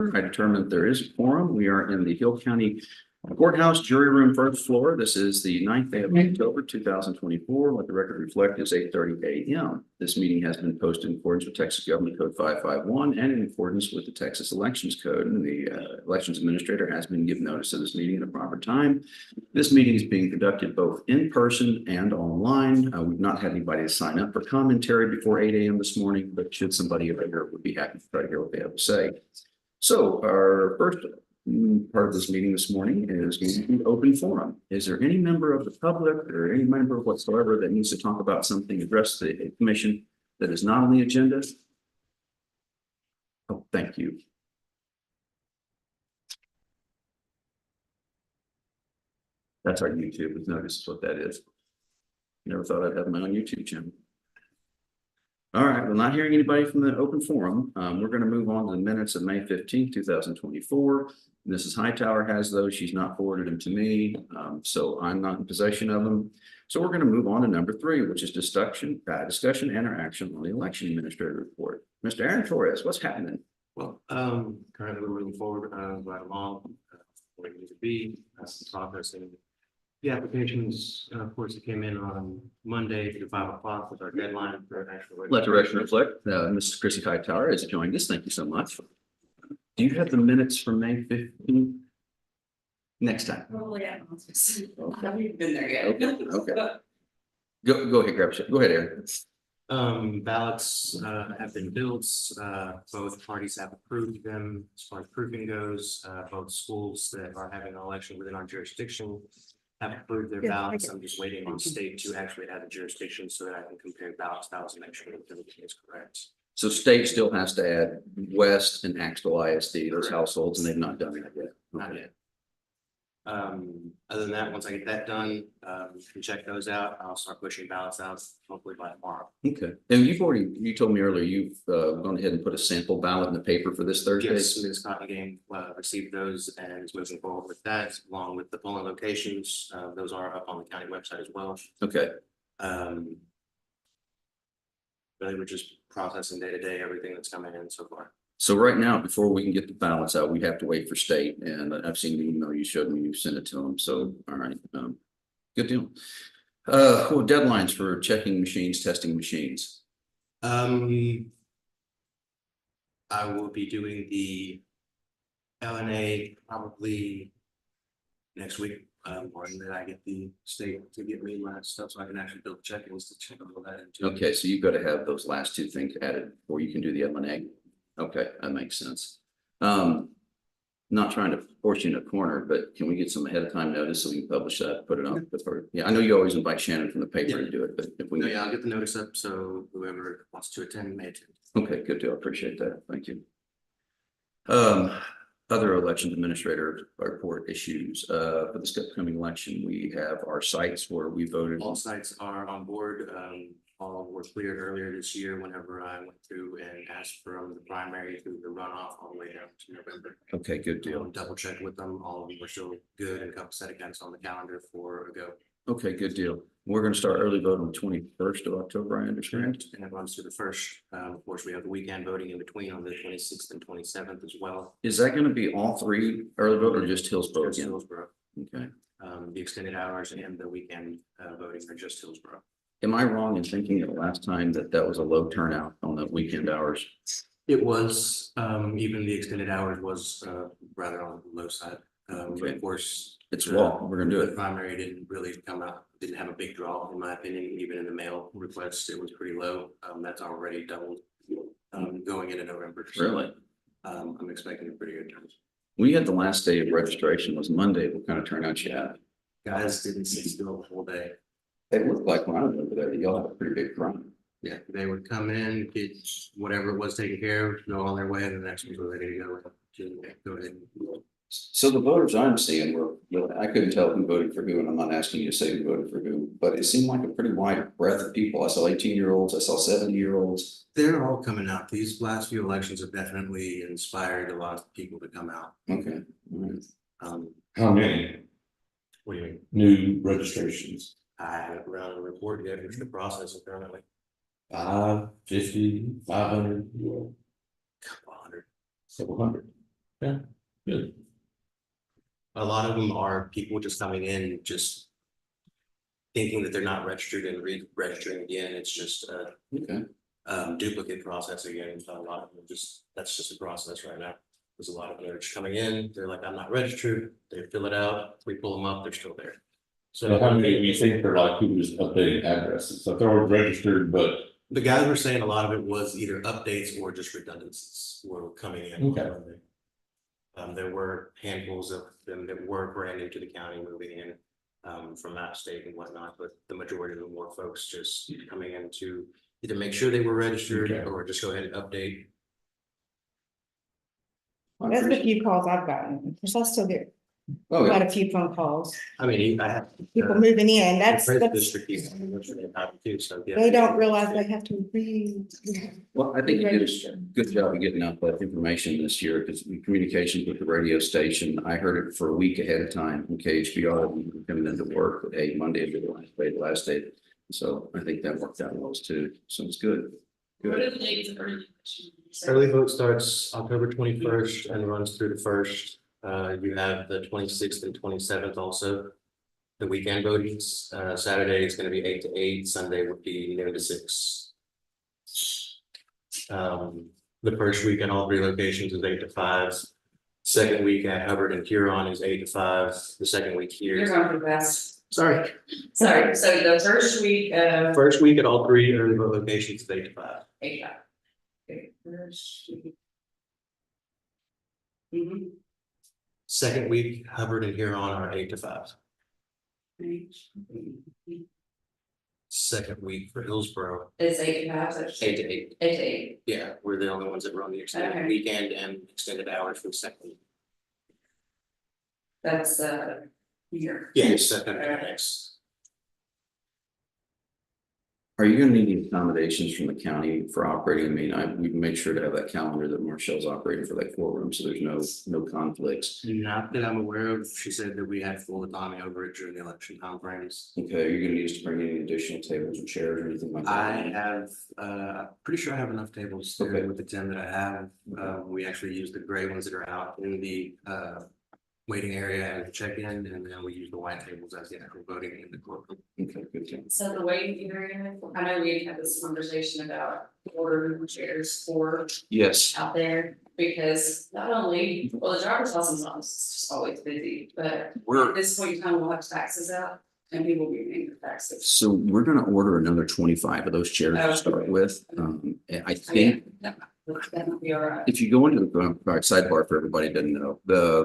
I determined there is a quorum. We are in the Hill County Courthouse Jury Room, first floor. This is the 9th day of October, 2024. Let the record reflect is 8:30 a.m. This meeting has been posted in accordance with Texas Government Code 551 and in accordance with the Texas Elections Code. And the Elections Administrator has been given notice of this meeting at a proper time. This meeting is being conducted both in person and online. We've not had anybody to sign up for commentary before 8 a.m. this morning, but should somebody over here, would be happy to try to hear what they have to say. So our first part of this meeting this morning is going to be open forum. Is there any member of the public or any member whatsoever that needs to talk about something, address the commission that is not on the agenda? Oh, thank you. That's our YouTube with notice what that is. Never thought I'd have my own YouTube channel. All right, well, not hearing anybody from the open forum, we're going to move on to the minutes of May 15th, 2024. Mrs. Hightower has those. She's not forwarded them to me, so I'm not in possession of them. So we're going to move on to number 3, which is discussion and or action on the election administrator report. Mr. Aaron Torres, what's happening? Well, currently we're moving forward right along where we need to be, processing the applications. Of course, it came in on Monday through 5 o'clock with our deadline for actual. Let the record reflect. Mrs. Chrissy Hightower has joined us. Thank you so much. Do you have the minutes from May 15th? Next time. Oh, yeah. I haven't even been there yet. Okay. Go ahead, grab it. Go ahead, Aaron. Ballots have been built. Both parties have approved them. As far as proofing goes, both schools that are having an election within our jurisdiction have approved their ballots. I'm just waiting on state to actually have the jurisdiction so that I can compare ballots and make sure that everything is correct. So state still has to add West and Axtell ISD, those households, and they've not done that yet. Not yet. Other than that, once I get that done, can check those out. I'll start pushing ballots out hopefully by tomorrow. Okay. And you told me earlier, you've gone ahead and put a sample ballot in the paper for this Thursday? Yes, Ms. Cotton Game received those and is moving forward with that, along with the polling locations. Those are up on the county website as well. Okay. Really, we're just processing day to day everything that's coming in so far. So right now, before we can get the ballots out, we have to wait for state, and I've seen the email you showed me, you sent it to them, so, all right, good deal. Cool, deadlines for checking machines, testing machines. I will be doing the LNA probably next week, or then I get the state to get me my stuff so I can actually build check-ins to check all that into. Okay, so you've got to have those last 2 things added before you can do the LNA. Okay, that makes sense. Not trying to force you in a corner, but can we get some ahead of time notice so we can publish that, put it on before? Yeah, I know you always invite Shannon from the paper to do it, but if we. No, yeah, I'll get the notice up so whoever wants to attend may attend. Okay, good deal. Appreciate that. Thank you. Other election administrator report issues. For this upcoming election, we have our sites where we voted. All sites are on board. All were cleared earlier this year whenever I went through and asked from the primary through the runoff all the way down to November. Okay, good deal. Double check with them. All of them were still good and a couple set against on the calendar for a go. Okay, good deal. We're going to start early vote on the 21st of October, I understand. And it runs to the 1st. Of course, we have the weekend voting in between on the 26th and 27th as well. Is that going to be all 3 early vote or just Hillsborough Just again? Hillsborough. Okay. The extended hours and the weekend voting are just Hillsborough. Am I wrong in thinking that last time that was a low turnout on the weekend hours? It was, even the extended hours was rather on the low side. But of course, It's law. We're going to do the it. primary didn't really come out, didn't have a big draw, in my opinion. Even in the mail requests, it was pretty low. That's already doubled going into November. So, Really? I'm expecting a pretty good turn. We had the last day of registration was Monday. What kind of turnout you had? Guys didn't sit still the whole day. It looked like when I was over there, y'all had a pretty big crowd. Yeah, they would come in, get whatever it was taken care of, go on their way, and the next ones were ready to go. Go ahead. So the voters I'm seeing were, I couldn't tell who voted for who, and I'm not asking you to say who voted for who, but it seemed like a pretty wide breadth of people. I saw 18-year-olds, I saw 70-year-olds. They're all coming out. These last few elections have definitely inspired a lot of people to come out. Okay. All right. How many What do you mean? new registrations? I haven't run a report yet, which the process apparently 550, 500, couple hundred. several hundred. Good. A lot of them are people just coming in, just thinking that they're not registered and re-registering again. It's just a Okay. duplicate process again. So a lot of them that's just a process right now. There's a lot of them that are just coming in, they're like, I'm not registered, they fill it out, we pull them up, they're still there. So how many do you think are like who just updating addresses? So if they're already registered, but The guys were saying a lot of it was either updates or just redundancies were coming in. Okay. There were handfuls of them that were brand new to the county moving in from that state and whatnot, but the majority of them were folks just coming in to either make sure they were registered Okay. or just go ahead and update. That's the few calls I've gotten, because I still get Oh, quite yeah. a few phone calls, I mean, I have. people moving in, the that's, Prince that's, District people, which they have too, so, yeah. they don't realize they have to Well, I think you did a re-register. good job of getting out that information this year because communications with the radio station, I heard it for a week ahead of time from KHBR when we were coming into work, but hey, Monday would be the last day. So I think that worked out well too. So it's good. What Good. are the dates of early? Early vote starts October 21st and runs through the 1st. You have the 26th and 27th also. The weekend votings, Saturday is gonna be 8 to 8, Sunday would be noon to 6. The first week in all 3 locations is 8 to 5. Second week at Hubbard and Huron is 8 to 5. The second week You're here, going pretty fast. sorry, Sorry, so the first week of. first week at all 3 early vote locations is 8 to 5. Okay. Okay, first week. Mhm. Second week, Hubbard and Huron are 8 to 5. Second week for Hillsborough, It's 8 to 5, so it's 8 to 8. 8 to 8. Yeah, we're the only ones that run the extended Okay. weekend and extended hours for the second week. That's here. Yeah, second and next. Are you gonna need any accommodations from the county for operating? I mean, we made sure to have that calendar that Marcel's operating for that courtroom, so there's no conflicts. Not that I'm aware of. She said that we had full autonomy over it during the election timeframes. Okay, are you gonna need us to bring any additional tables or chairs or anything like that? I have, I'm pretty sure I have enough tables Okay. there with the 10 that I have. We actually use the gray ones that are out in the waiting area and the check-in, and then we use the white tables as the actual voting in the courtroom. Okay, good thing. So the waiting area, I know we had this conversation about ordering chairs for Yes, out there. Because not only, well, the driver's license office is just always busy, but at we're, this point in time, we'll have taxes out and people will be paying their taxes. so we're gonna order another 25 of those chairs to start with. And I think That would be all right. if you go into the sidebar for everybody who doesn't know,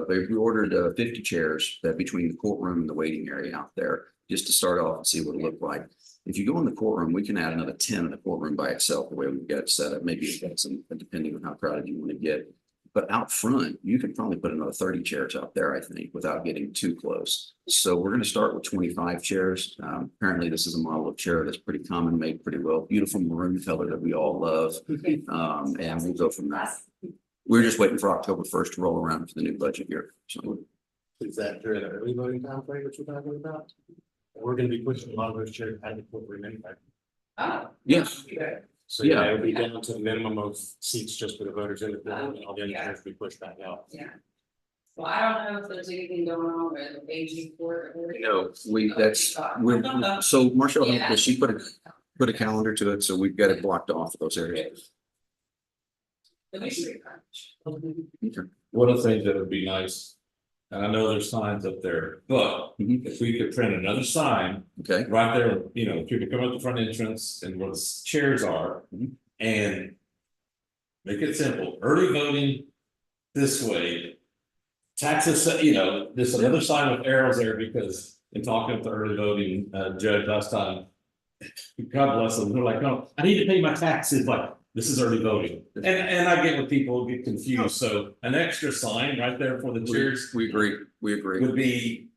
we ordered 50 chairs that between the courtroom and the waiting area out there, just to start off and see what it looked like. If you go in the courtroom, we can add another 10 in the courtroom by itself, the way we've got it set up. Maybe it's got some, depending on how crowded you want to get. But out front, you could probably put another 30 chairs out there, I think, without getting too close. So we're going to start with 25 chairs. Apparently, this is a model of chair that's pretty common, made pretty well, beautiful maroon color that we all love. And we'll go from there. We're just waiting for October 1st to roll around for the new budget year. So Is that during the early voting time frame that you're talking about? We're gonna be pushing a lot of those chairs out of the courtroom anyway. Oh. yeah, Good. So Yeah. yeah, it'll be down to a minimum of seats just for the voters in the courtroom, and all the other chairs will be pushed back out. Yeah. Well, I don't know if there's anything going on with aging court. or- no, so Marshall, Yeah. she put a calendar to it, so we've got it blocked off of those areas. But we should be fine. Okay. one of the things that would be nice. And I know there's signs up there, but Mhm. if we could print another sign Okay, right there, you know, people come up the front entrance and where the chairs are. Mhm. And. Make it simple, early voting this way. Taxes, you know, there's another sign with arrows there because in talking with the early voting judge last time. God bless them, they're like, no, I need to pay my taxes, like, this is early voting. And I get what people get confused, so an extra sign right there for the chairs we agree, we agree. would be.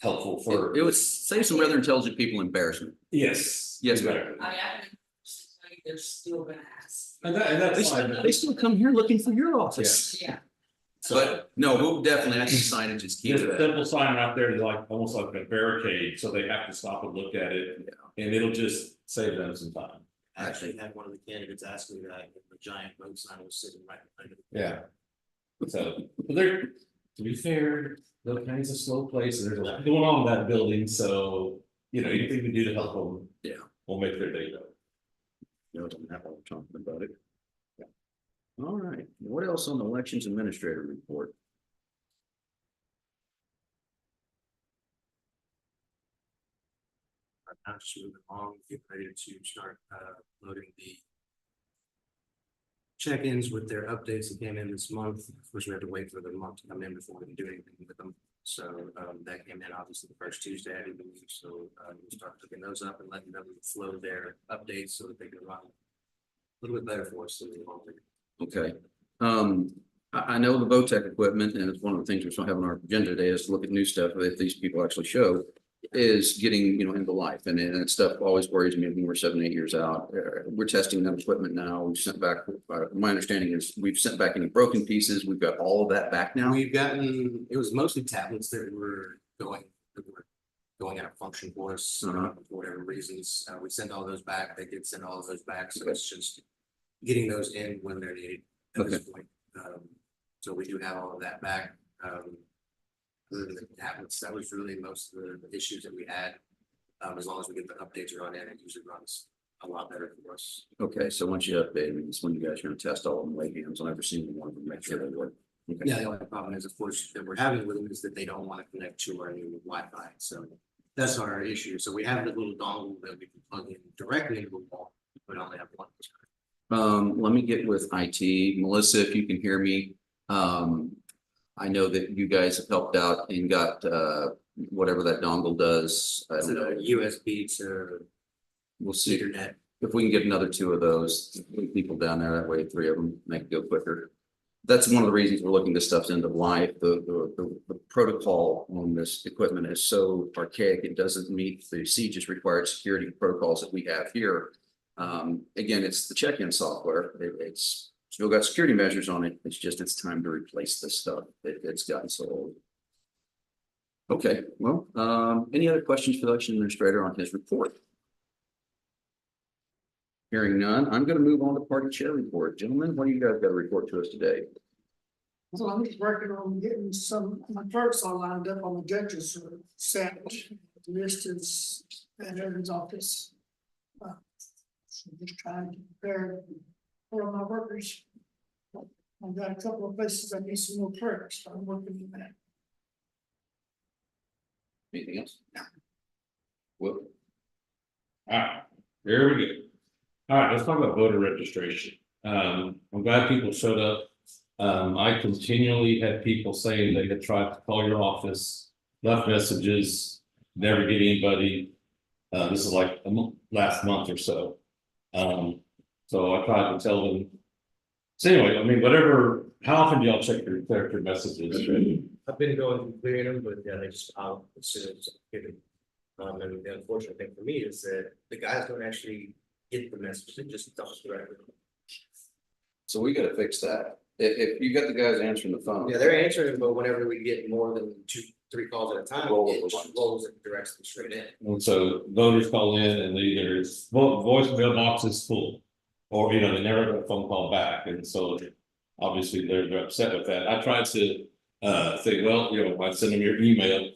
Helpful for, It would save some rather intelligent people embarrassment. yes. Yes, ma'am. exactly. I mean, I can tell you they're still gonna ask. And that's fine. They still come here looking for your office. Yeah. But no, we'll definitely, I think signage is key There's to a that. simple sign out there, like, almost like a barricade, so they have to stop and look at it. And it'll just save them some time. I actually had one of the candidates ask me that, the giant vote sign was sitting right behind it. Yeah. So, but they're, to be fair, the county's a slow place, and there's a lot going on in that building, so, you know, anything we do to help them. Yeah. Will make their day better. You know, don't have all the talking about it. Yeah. All right, what else on the elections administrator report? I'm just moving along, getting ready to start loading the check-ins with their updates that came in this month. Of course, we had to wait for the month to come in before we can do anything with them. So that came in obviously the first Tuesday I didn't believe. So we'll start picking those up and letting them flow their updates so that they can run a little bit better for us than we normally. Okay, I know the VOTEC equipment, and it's one of the things we're still having on our agenda today is to look at new stuff that these people actually show. Is getting, you know, into life, and that stuff always worries me when we're 7, 8 years out. We're testing that equipment now. We've sent back, my understanding is we've sent back any broken pieces. We've got all of that back now. We've gotten, it was mostly tablets that were going out of function for us, for whatever reasons. We sent all those back. They did send all of those back, so it's just getting those in when they're needed at this point. So we do have all of that back. Other than the tablets, that was really most of the issues that we had. As long as we get the updates run in, it usually runs a lot better for us. Okay, so once you update them, it's when you guys are gonna test all of them, lay hands on every single one of them, make sure they work. Okay. Yeah, the only problem is, of course, that we're having with them is that they don't want to connect to our new Wi-Fi. So that's our issue. So we have the little dongle that we can plug in directly into the wall, but only have one. Let me get with IT. Melissa, if you can hear me. I know that you guys have helped out and got whatever that dongle does. I Is don't it know. a USB to We'll see Ethernet? if we can get another 2 of those people down there. That way, 3 of them make it go quicker. That's one of the reasons we're looking this stuff's end of life. The protocol on this equipment is so archaic. It doesn't meet the CJIS required security protocols that we have here. Again, it's the check-in software. It's still got security measures on it. It's just, it's time to replace this stuff. It's gotten so old. Okay, well, any other questions for the election administrator on his report? Hearing none, I'm gonna move on to party chair report. Gentlemen, what do you guys got to report to us today? So I'm just working on getting some, my clerks all lined up on the judges are set. The list is at Aaron's office. So just trying to prepare for my workers. I've got a couple of places I need some more clerks, so I'm working on that. Anything else? Well, Alright, here we go. Alright, let's talk about voter registration. I'm glad people showed up. I continually had people saying they had tried to call your office, left messages, never get anybody. This is like last month or so. So I tried to tell them. So anyway, I mean, whatever, how often do y'all check your character messages? I've been going through clearing them, but yeah, they just pile as soon as I get them. And the unfortunate thing for me is that the guys don't actually get the message, they just dump it directly. so we gotta fix that. If you got the guys answering the phone. Yeah, they're answering, but whenever we get more than 2, 3 calls at a time, Roll it over just ones. rolls it directs them straight in. And so voters call in and they either voicemail box is full. Or, you know, they never got a phone call back, and so obviously they're upset with that. I tried to say, well, you know, I'd send them your email.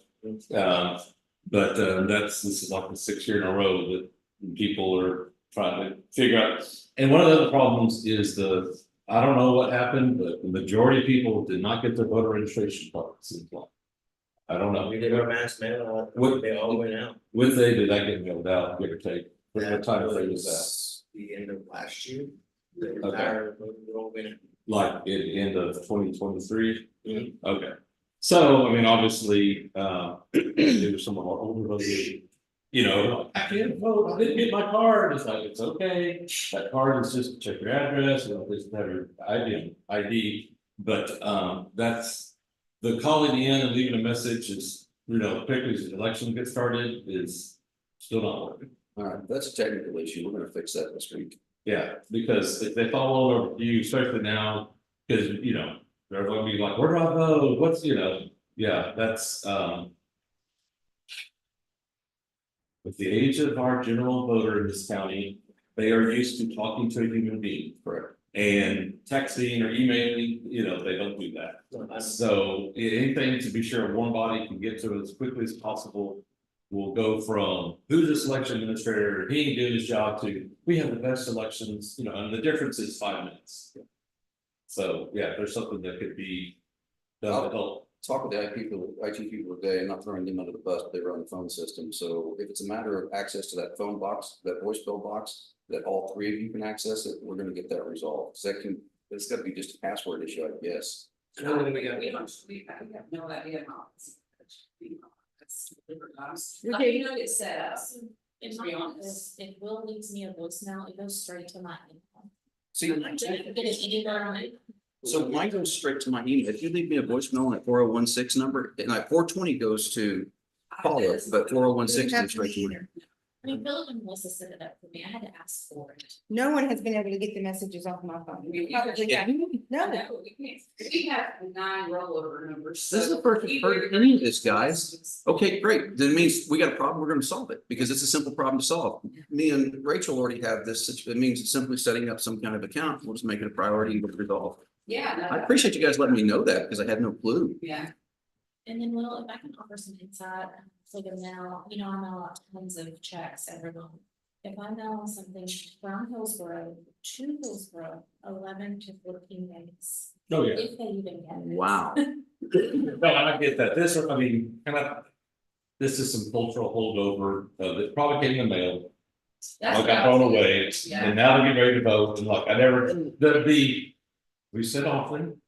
But this is like the 6th year in a row that people are trying to figure out. And one of the other problems is I don't know what happened, but the majority of people did not get their voter registration cards. I don't know. We did our mass mail, What- they all went out. When did that get mailed out, give or take? What time frame was that? was the end of last year. The entire roll went out. Like at the end of 2023? Mhm. Okay, so I mean, obviously, there was some of our older voters, you know, I can't vote, I didn't get my card, it's like, it's okay. That card is just check your address, you know, please have your ID, but that's. The calling in and leaving a message is, you know, particularly as the election gets started, is still not working. All right, that's a technical issue. We're gonna fix that this week. Yeah, because if they follow over you, especially now, because, you know, they're gonna be like, where do I vote? What's, you know, yeah, that's, with the age of our general voter in this county, they are used to talking to a human being. Correct. And texting or emailing, you know, they don't do that. So anything to be sure one body can get to as quickly as possible. Will go from who's the selection administrator, he ain't doing his job, to we have the best selections, you know, and the difference is 5 minutes. So, yeah, there's something that could be done to help. Talk with the IT people today, I'm not throwing them under the bus, but they run the phone system, so if it's a matter of access to that phone box, that voicemail box. That all three of you can access it, we're gonna get that resolved, 'cause that can, it's gotta be just a password issue, I guess. We have no idea how. It's different times. We How do. do you know it's set up? In To my be office, if Will leaves me a voicemail, it goes straight to my email. See, I didn't get it anywhere on it. so mine goes straight to my email, if you leave me a voicemail on that 4016 number, and like 420 goes to Paula, but 4016 Have goes straight to me. either. I mean, Philip and Melissa set it up for me. I had to ask for it. No one has been able to get the messages off my phone. We- Probably have. No, No, we can't. We have 9 rollover numbers. This is so the first I've heard of any of this, guys. Okay, great, then it means we got a problem, we're gonna solve it, because it's a simple problem to solve. Me and Rachel already have this, it means it's simply setting up some kind of account, we'll just make it a priority and we'll resolve. Yeah. no, I appreciate you guys letting me know that, because I had no clue. Yeah. And then Will, if I can offer some insight for them now, you know, I mail out tons of checks every month. If I mail something from Hillsborough to Hillsborough, 11 to 14 days, Oh, yeah. if they even get it. Wow. No, I get that. This, I mean, this is some cultural holdover, that probably came in the mail. That's I what got I was thrown thinking. away, Yeah. and now they're getting ready to vote, and look, we said often.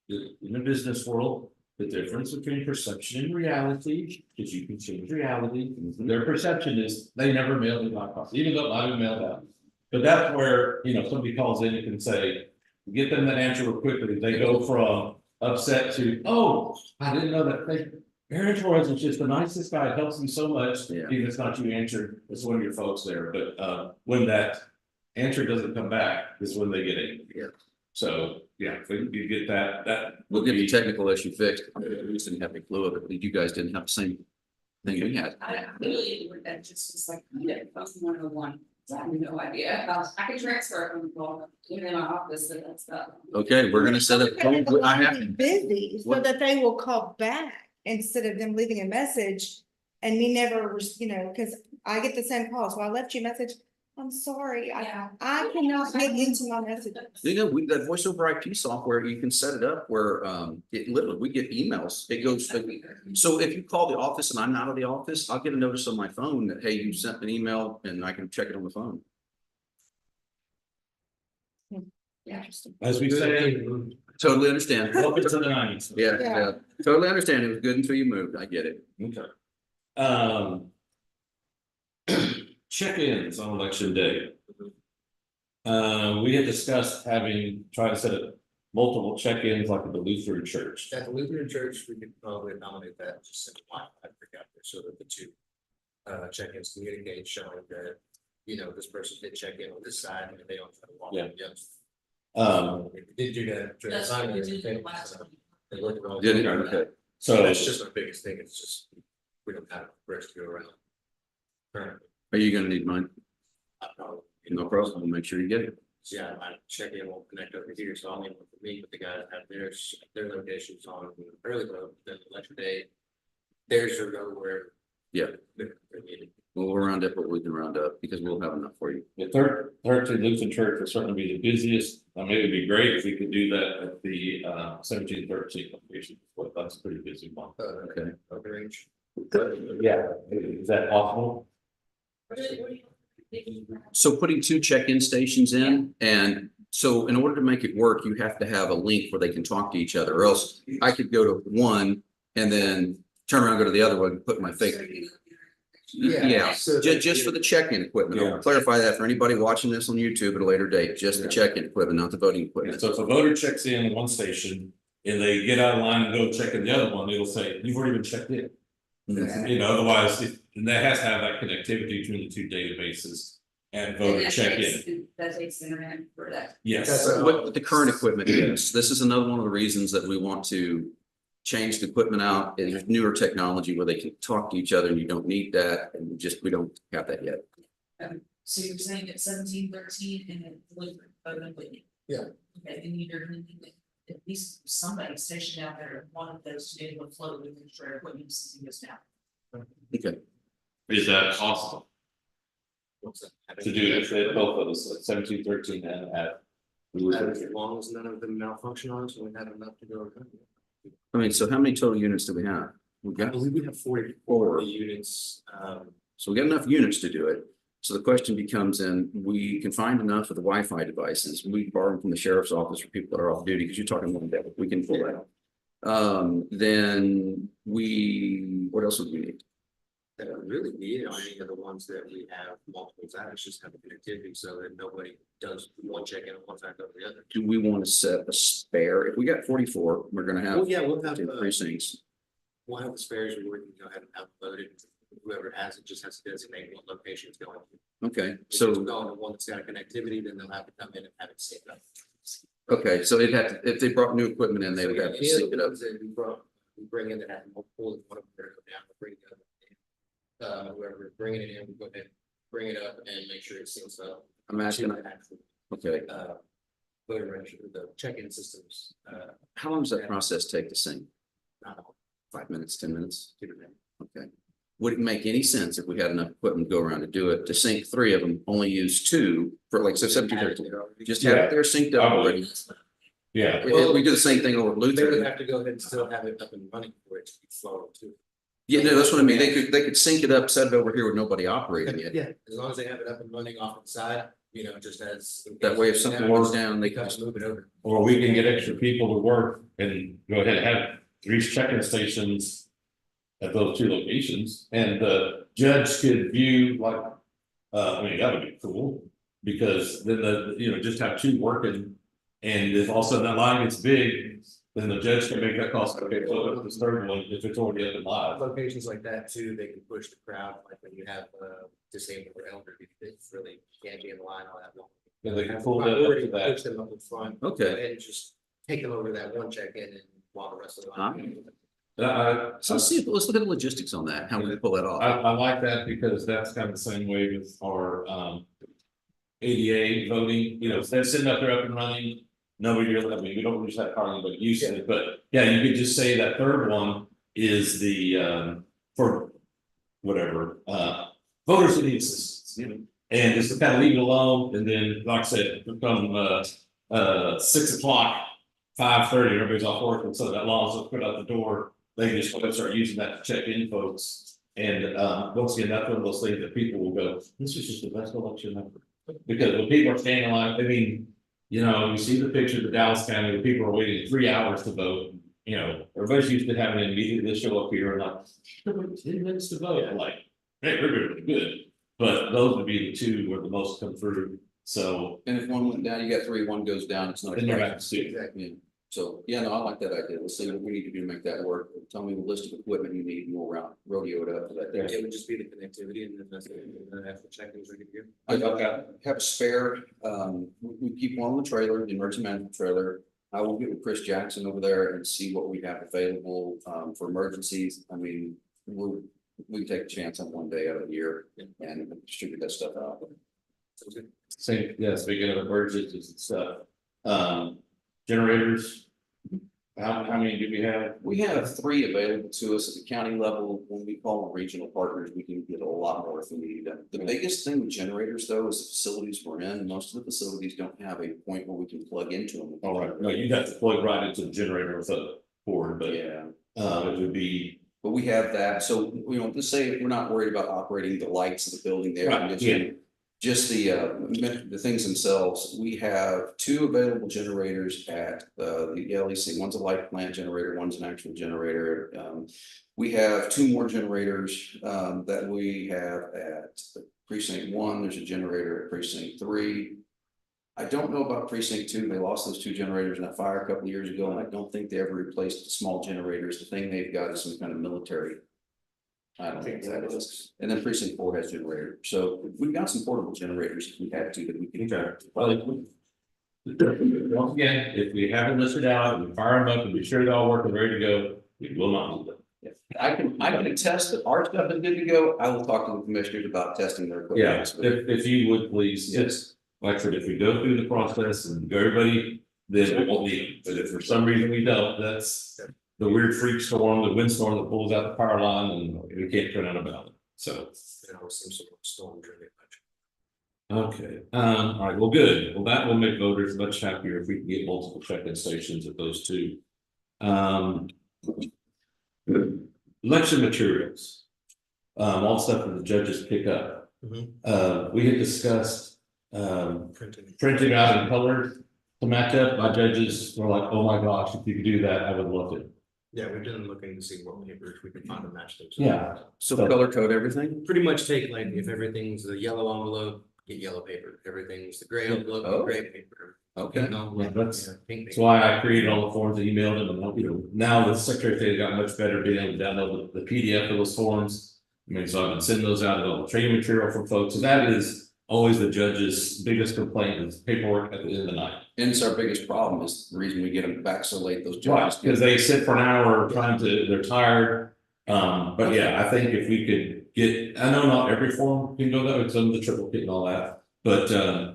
In the business world, the difference between perception and reality, because you can change reality, their perception is they never mailed it like us, even though I mailed out. But that's where, you know, somebody calls in and can say, get them that answer real quickly, they go from upset to, oh, I didn't know that thing. Aaron Torres is just the nicest guy, it helps me so much, Yeah. even if it's not you answered, it's one of your folks there, but when that answer doesn't come back, is when they get it. Yeah. So, yeah, if you get that We'll would get the be, technical issue fixed, we just didn't have a clue of it, but you guys didn't have the same thing we had. I really, that just was like, yeah, that's 101. I have no idea. I can transfer from call, even in my office, and that's not. Okay, we're gonna set up, I have, busy, so What- that they will call back instead of them leaving a message. And me never, you know, cause I get the same call, so I left you a message, I'm sorry, Yeah. I cannot get into my messages. you know, that voice over IP software, you can set it up where, it literally, we get emails, it goes. So if you call the office and I'm out of the office, I'll get a notice on my phone that, hey, you sent an email and I can check it on the phone. Interesting. as we say, Totally understand. welcome to the nineties. Yeah, Yeah. yeah, totally understand. It was good until you moved. I get it. Okay. Check-ins on election day. We had discussed trying to set up multiple check-ins like at the Lutheran church. At the Lutheran Church, we could probably nominate that, just simplify, I forgot there, so that the two. Check-ins communicate showing that, you know, this person did check in on this side and they don't try to walk. Yeah. Yes. We Did do that. during the That's what signing we and did everything, last so time. they look at all- Did it? Okay. So that's just my biggest thing, it's just, we don't have the rest to go around. Currently, Are you gonna need mine? I probably. No problem. We'll make sure you get it. Yeah, my check-in won't connect over here, so I'll need one for me, but the guys have their locations on early vote, then election day. Theirs are nowhere. Yeah. They're needed. We'll round up what we can round up because we'll have enough for you. The third Lutheran church will certainly be the busiest. I mean, it'd be great if we could do that at the 17-13 location, but that's a pretty busy one. Okay. Open range. Yeah, is that possible? So putting 2 check-in stations in, and so in order to make it work, you have to have a link where they can talk to each other, or else I could go to one and then turn around, and go to the other one, and put my fake. Yeah, just for the check-in equipment. I'll Yeah. clarify that for anybody watching this on YouTube at a later date, just the check-in equipment, not the voting equipment. So if a voter checks in one station and they get out of line and go check in the other one, it'll say, you've already been checked in. Mhm. You know, otherwise, and that has to have that connectivity between the two databases and voter check-in. That takes internet for that. Yes. With the current equipment, yes, this is another one of the reasons that we want to change the equipment out. There's newer technology where they can talk to each other and you don't need that, and we don't have that yet. So you're saying it's 17-13 and then Lutheran, voting. Okay, then you're gonna need at least somebody stationed out there, one of those to be able to float with the equipment system goes down. Okay, Is that possible What's that? to do it at both of us, like 17, 13 and at? As long as none of them malfunction on us, we have enough to go. I mean, so how many total units do we have? We I got, believe we have 44 units, so we got enough units to do it. So the question becomes then, we can find enough of the Wi-Fi devices. We borrow them from the sheriff's office for people that are off duty, because you're talking one day, we can pull that out. Then what else would we need? that are really needed on any of the ones that we have multiples at, it's just have connectivity so that nobody does one check in and one back over the other. Do we want to set a spare? If we got 44, we're gonna have Well, yeah, we'll have, 10 precincts. we'll have the spares, we can go ahead and have it loaded. Whoever has it just has to designate what location it's going to. Okay, If it's so, going to one that's got a connectivity, then they'll have to come in and have it synced up. okay, so they'd have to, if they brought new equipment in, they would have to Any of the sync it up. ones that we bring in that have multiple, one of them are go down, bring the other in. Whoever bringing it in, we go ahead, bring it up and make sure it syncs up. I'm asking, to the actual, okay, voter registry, the check-in systems, how long does that process take to sync? not all, 5 minutes, 10 minutes? 2 to 10. Okay. Would it make any sense if we had enough equipment to go around to do it, to sync 3 of them, only use 2 for like, so 17, just have it there synced up already? Yeah, We do the same thing over at They would Lutheran. have to go ahead and still have it up and running for it to be flowing too. Yeah, no, that's what I mean. They could sync it up, set it over here with nobody operating it. Yeah, as long as they have it up and running off the side, you know, just as. That way, if something goes down, they can just just, move it over. or we can get extra people to work and go ahead and have 3 check-in stations at those 2 locations, and the judge could view like, I mean, that would be cool. Because then just have 2 working, and if all of a sudden that line gets big, then the judge can make that call, say, okay, so this 3rd one, if it's already up and live. Locations like that too, they can push the crowd, like when you have disabled or elderly, it's really can't be in the line all that long. And they can pull that up to that. Push them up in front. Okay. And just take them over that one check-in and while the rest of the line. so let's see, let's look at the logistics on that, how we pull that off. I like that because that's kind of the same way with our ADA voting, if they're sitting up there up and running. Nobody really, I mean, we don't just have hardly anybody use it, but yeah, you could just say that 3rd one is the for whatever, voters that need assistance. And just to kind of leave it alone, and then, like I said, from 6 o'clock, 5:30, everybody's off work, and so that law is put out the door. They can just go and start using that to check in folks. And once again, that's one of those things that people will go, this is just the best election ever. Because when people are standing in line, I mean, you see the picture of the Dallas County, where people are waiting 3 hours to vote. Everybody's used to having it immediately show up here and like, 10 minutes to vote. I'm like, hey, we're doing good. But those would be the 2 where the most come through. So. And if one went down, you got 3, one goes down, it's not. Then you're back to 2. Yeah. So, yeah, no, I like that idea. Let's see what we need to do to make that work. Tell me the list of equipment you need and we'll rodeo it up to that. It would just be the connectivity and then that's it, and then after check-ins, we could go. I have a spare, we keep one on the trailer, the emergency management trailer. I will get with Chris Jackson over there and see what we have available, for emergencies. I mean, we can take a chance on one day out of the year and distribute that stuff out. Sounds good. Same, yeah, speaking of emergencies and stuff, generators. How many do we have? We have 3 available to us at the county level. When we call them regional partners, we can get a lot more if we need them. The biggest thing with generators though is the facilities we're in. Most of the facilities don't have a point where we can plug into them. All right, no, you'd have to plug right into the generator with a cord, but Yeah, it would be. but we have that. So, let's say we're not worried about operating the lights of the building there. Right, Just the things themselves. We have 2 available generators at the LEC. One's a light plant generator, one's an actual generator. We have 2 more generators that we have at precinct 1. There's a generator at precinct 3. I don't know about precinct 2. They lost those 2 generators in that fire a couple of years ago, and I don't think they ever replaced the small generators. The thing they've got is some kind of military. I don't think that is. And then precinct 4 has generator. So we've got some portable generators if we had to that we can. Once again, if we haven't listed out, we fire them up and be sure they're all working, ready to go, we will not move them. I can attest that our stuff is good to go. I will talk to the commissioners about testing their equipment. Yeah, if you would please, Yes. like I said, if we go through the process and everybody, then we won't need them. But if for some reason we don't, that's the weird freak storm, the windstorm that pulls out the power line and we can't turn out a ballot. So, You know, some sort of storm during the election. okay, all right, well, good. Well, that will make voters much happier if we can get multiple check-in stations at those two. Election materials. All stuff that the judges pick up. We had discussed, Printing. printing out in color to match up. My judges were like, oh my gosh, if you could do that, I would love it. Yeah, we've been looking to see what papers we can find to match those. Yeah. So color code everything? Pretty much take like, if everything's the yellow envelope, get yellow paper, everything's the gray envelope, Oh. get gray paper. Okay. Pink envelope, Yeah, that's- yeah, pink That's paper. why I created all the forms and emailed them and, you know, now the Secretary of State got much better being able to download the PDF of those forms. I mean, so I've been sending those out as all the training material for folks, and that is always the judge's biggest complaint is paperwork at the end of the night. And it's our biggest problem is the reason we get them back so late, those Right, judges. because they sit for an hour trying to, they're tired. But yeah, I think if we could get, I know not every form can go that way, some of the triple kit and all that. But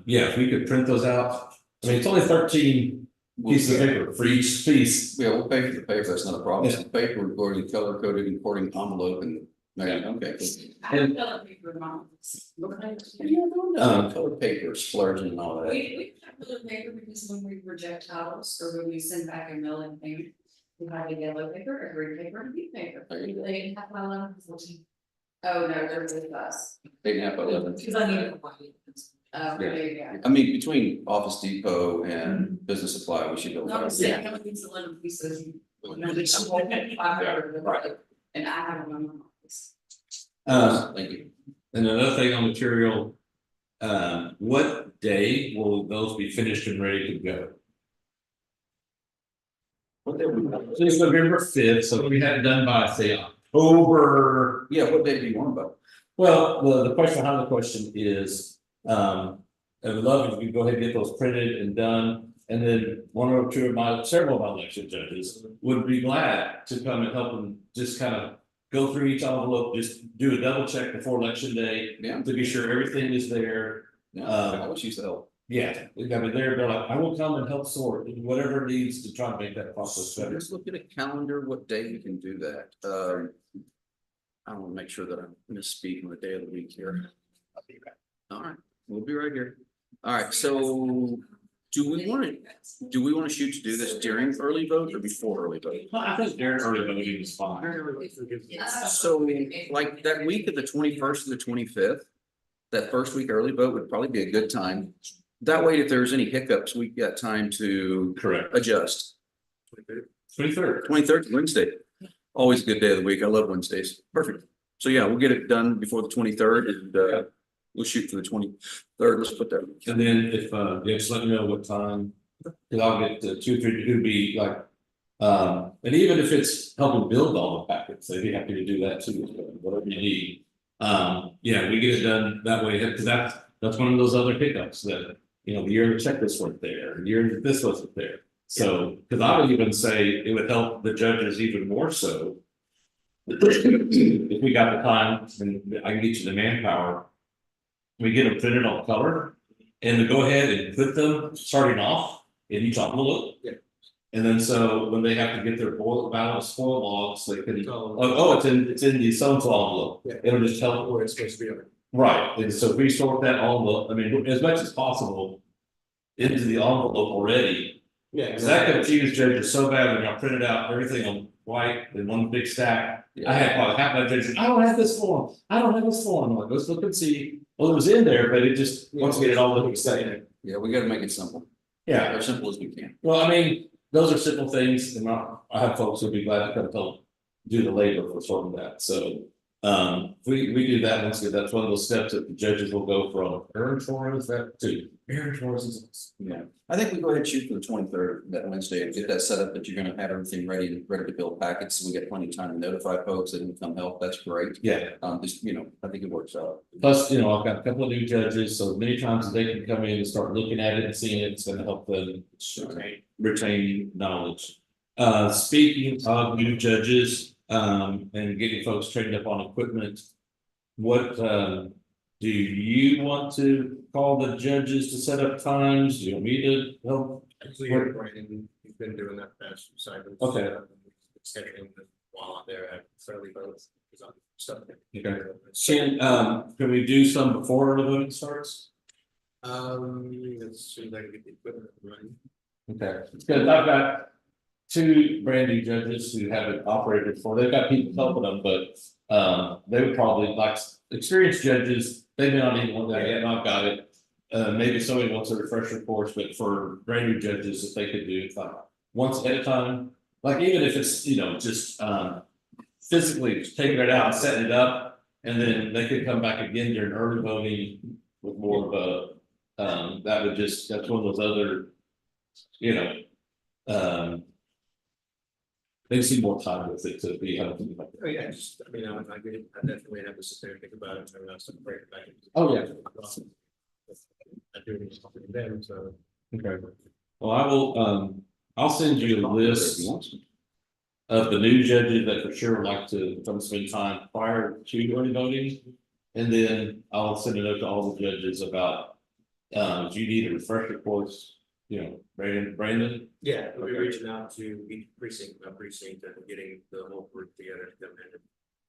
yeah, if we could print those out, I mean, it's only 13 pieces of paper for each piece. Yeah, we'll pay for the paper, that's not a problem. It's the paper, recording, color coded, recording envelope and, okay. I have color paper in my office. Color paper, splurging and all that. We have color paper because when we reject titles or when we send back a mail-in payment, we have a yellow paper, a green paper, and a pink paper. There you They didn't have my 11, 14. Oh, no, they're with us. 8.5 by 11. Because I need a white. There you go. I mean, between Office Depot and Business Supply, we should go. No, I'm saying, how many 11 pieces? Right. And I have them in my office. Thank you. And another thing on material, what day will those be finished and ready to go? What day we? So it's November 5th, so if we had it done by, say, October. Yeah, what day do you want about? Well, the question behind the question is, I would love if you go ahead and get those printed and done. And then one or two of my, several of my election judges would be glad to come and help them just kind of go through each envelope, just do a double check before election day Yeah, to be sure everything is there. yeah, I always use the help. Yeah, I mean, they're like, I will come and help sort whatever it needs to try to make that process So better. let's look at a calendar, what day we can do that. I want to make sure that I misspeak on the day of the week here. All right, we'll be right here. All right, so do we want to shoot to do this during early vote or before early vote? I think during early voting is fine. So like that week of the 21st and the 25th, that first week early vote would probably be a good time. That way, if there's any hiccups, we got time to Correct. adjust. 23rd. 23rd, Wednesday, always a good day of the week. I love Wednesdays. Perfect. So yeah, we'll get it done before the 23rd and we'll shoot for the 23rd. Let's put that. And then if, yeah, just let me know what time, cause I'll get the 2, 3, who'd be like, and even if it's helping build all the packets, they'd be happy to do that too, whatever you need. Yeah, we get it done that way, cause that's one of those other hiccups that, you know, the year the checklist weren't there, the year that this wasn't there. So, cause I would even say it would help the judges even more so. If we got the time and I can get you the manpower. We get them printed on color and to go ahead and put them starting off in each envelope. Yeah. And then so when they have to get their ballot spoil logs, they can, oh, it's in the so-and-so envelope. Yeah. It'll just tell. Where it's supposed to be. Right, and so if we sort that envelope, I mean, as much as possible. Into the envelope already, Yeah. because that confused judges so bad when I printed out everything on white in one big stack. I had probably half my judges, I don't have this form, I don't have this form, I'm like, let's look and see, well, it was in there, but it just, once we get it all looking the same. Yeah, we gotta make it simple. Yeah, As simple as we can. well, I mean, those are simple things, and I have folks who'd be glad to come help do the labor for sorting that, so. We do that once, that's one of those steps that the judges will go from Aaron Torres that to Aaron Torres is. Yeah, I think we go ahead and shoot for the 23rd, that Wednesday, and get that set up that you're gonna have everything ready to build packets. So we get plenty of time to notify folks that can come help. That's great. Yeah, Just, you know, I think it works out. plus, you know, I've got a couple of new judges, so many times they can come in and start looking at it and seeing it, it's gonna help them retain knowledge. Speaking of new judges, and getting folks trained up on equipment. What, Do you want to call the judges to set up times? Do you want me to help? Actually, you're right, and you've been doing that past cycles. Okay. Scheduling them while I'm there at early votes, because I'm stuck. Can we do some before the voting starts? As soon as I can get the equipment running. Okay, because I've got two brand new judges who haven't operated before. They've got people helping them, but they would probably like experienced judges. They may not even want that yet, and I've got it. Maybe somebody wants a refresher course, but for brand new judges, if they could do it like once at a time, like even if it's, you know, just physically taking it out and setting it up, and then they could come back again during early voting with more of a that would just, that's one of those other, you know, they see more time with it to be able to do like that. Oh, yeah, just, I mean, I definitely have to sit there and think about it, and I'm break it back. Oh, yeah. I do need something to them, so. Okay. Well, I will, I'll send you a list of the new judges that for sure would like to come spend time prior to early voting. And then I'll send it out to all the judges about, if you need a refresher course, you know, Brandon. Yeah, we'll be reaching out to each precinct, and getting the whole group together to come in. And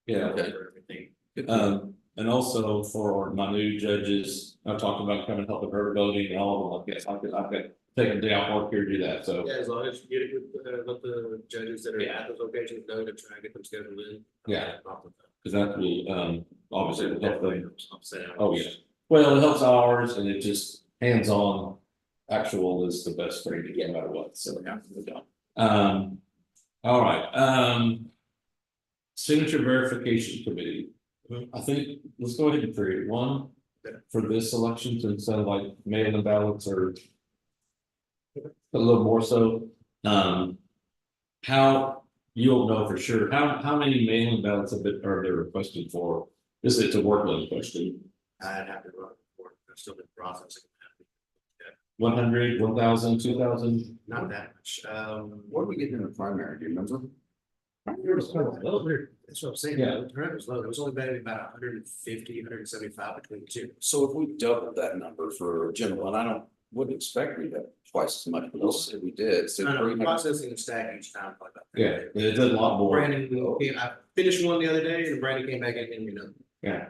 Yeah. go over everything. And also for my new judges, I'm talking about coming helping her voting and all of them, I guess, I've got taken a day off work here to do that, so. Yeah, as long as you get it with, let the judges that are at those locations know to try and get them scheduled in. Yeah. Cause that will, obviously will help them. Upset. Oh, yeah. Well, it helps ours and it just hands-on actual is the best way to get no matter what, so. All right, signature verification committee. I think, let's go ahead and create one for this election to instead of like mail-in ballots or a little more so, how, you'll know for sure, how many mail-in ballots have been, are they requested for? Is it a workload question? I'd have to run for, I'm still in processing. 100, 1,000, 2,000? Not that much, What do we get in the primary, do you remember? That's what I'm saying. Yeah. The turnout was low. There was only about 150, 175 between the two. So if we doubled that number for general, and I wouldn't expect we to have twice as much, but let's say we did, so. No, no, 300 processing and stack each time. Like that. Yeah, it does a lot more. Brandon, I finished one the other day and Brandon came back and gave me another. Yeah,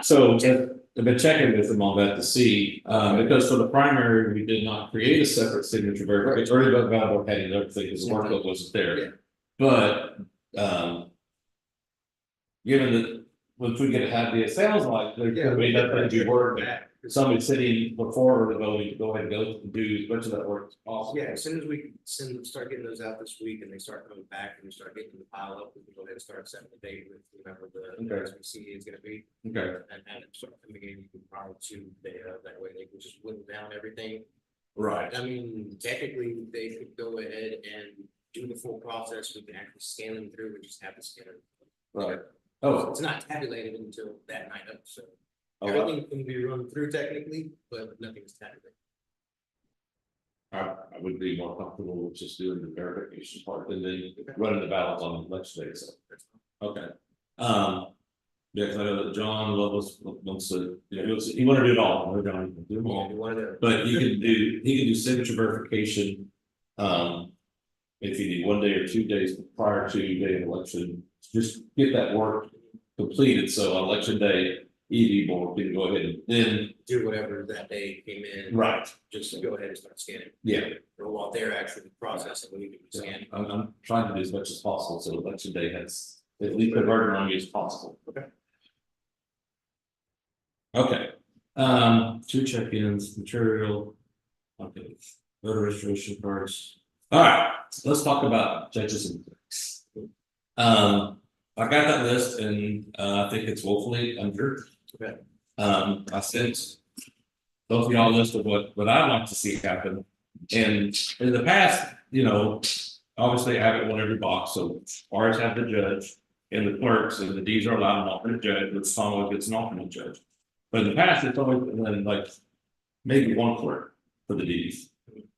so I've been checking with them on that to see, because for the primary, we did not create a separate signature verification, or even about having everything, because the workload wasn't Yeah. there. But, given that, once we get happy, it sounds like there could be nothing to work. Somebody sitting before the voting to go ahead and go and do as much of that work as possible. Yeah, as soon as we start getting those out this week and they start coming back and we start getting the pile up, we can go ahead and start setting the date with whoever the Okay. SBC is gonna be. Okay, And start coming in prior to that way they can just whittle down everything. right, I mean, technically, they could go ahead and do the full process, we can actually scan them through and just have the scanner. right. So Oh, it's not tabulated until that night up, so oh, everything can be run through technically, but nothing is tabulated. I would be more comfortable with just doing the verification part and then running the ballots on election day, so. Okay, yeah, cause I know that John Lovelace wants to, you know, he wanted to do it all, no, John, you can do them all, One of the, but he can do signature verification. If you need 1 day or 2 days prior to day of election, just get that work completed, so on election day, ED board can go ahead and then, do whatever that day came in. right, Just go ahead and start scanning, yeah. or while they're actually processing, we need to be scanning. I'm trying to do as much as possible, so election day has at least the burden on me as possible. Okay. Okay, 2 check-ins, material. Okay, voter registration cards. All right, let's talk about judges and clerks. I got that list and I think it's woefully under. Okay. I sent both of y'all a list of what I'd like to see happen. And in the past, you know, obviously I have it on every box, so ours have the judge and the clerks, and the Ds are allowed an alternate judge, but some always gets an alternate judge. But in the past, it's always been like maybe one clerk for the Ds.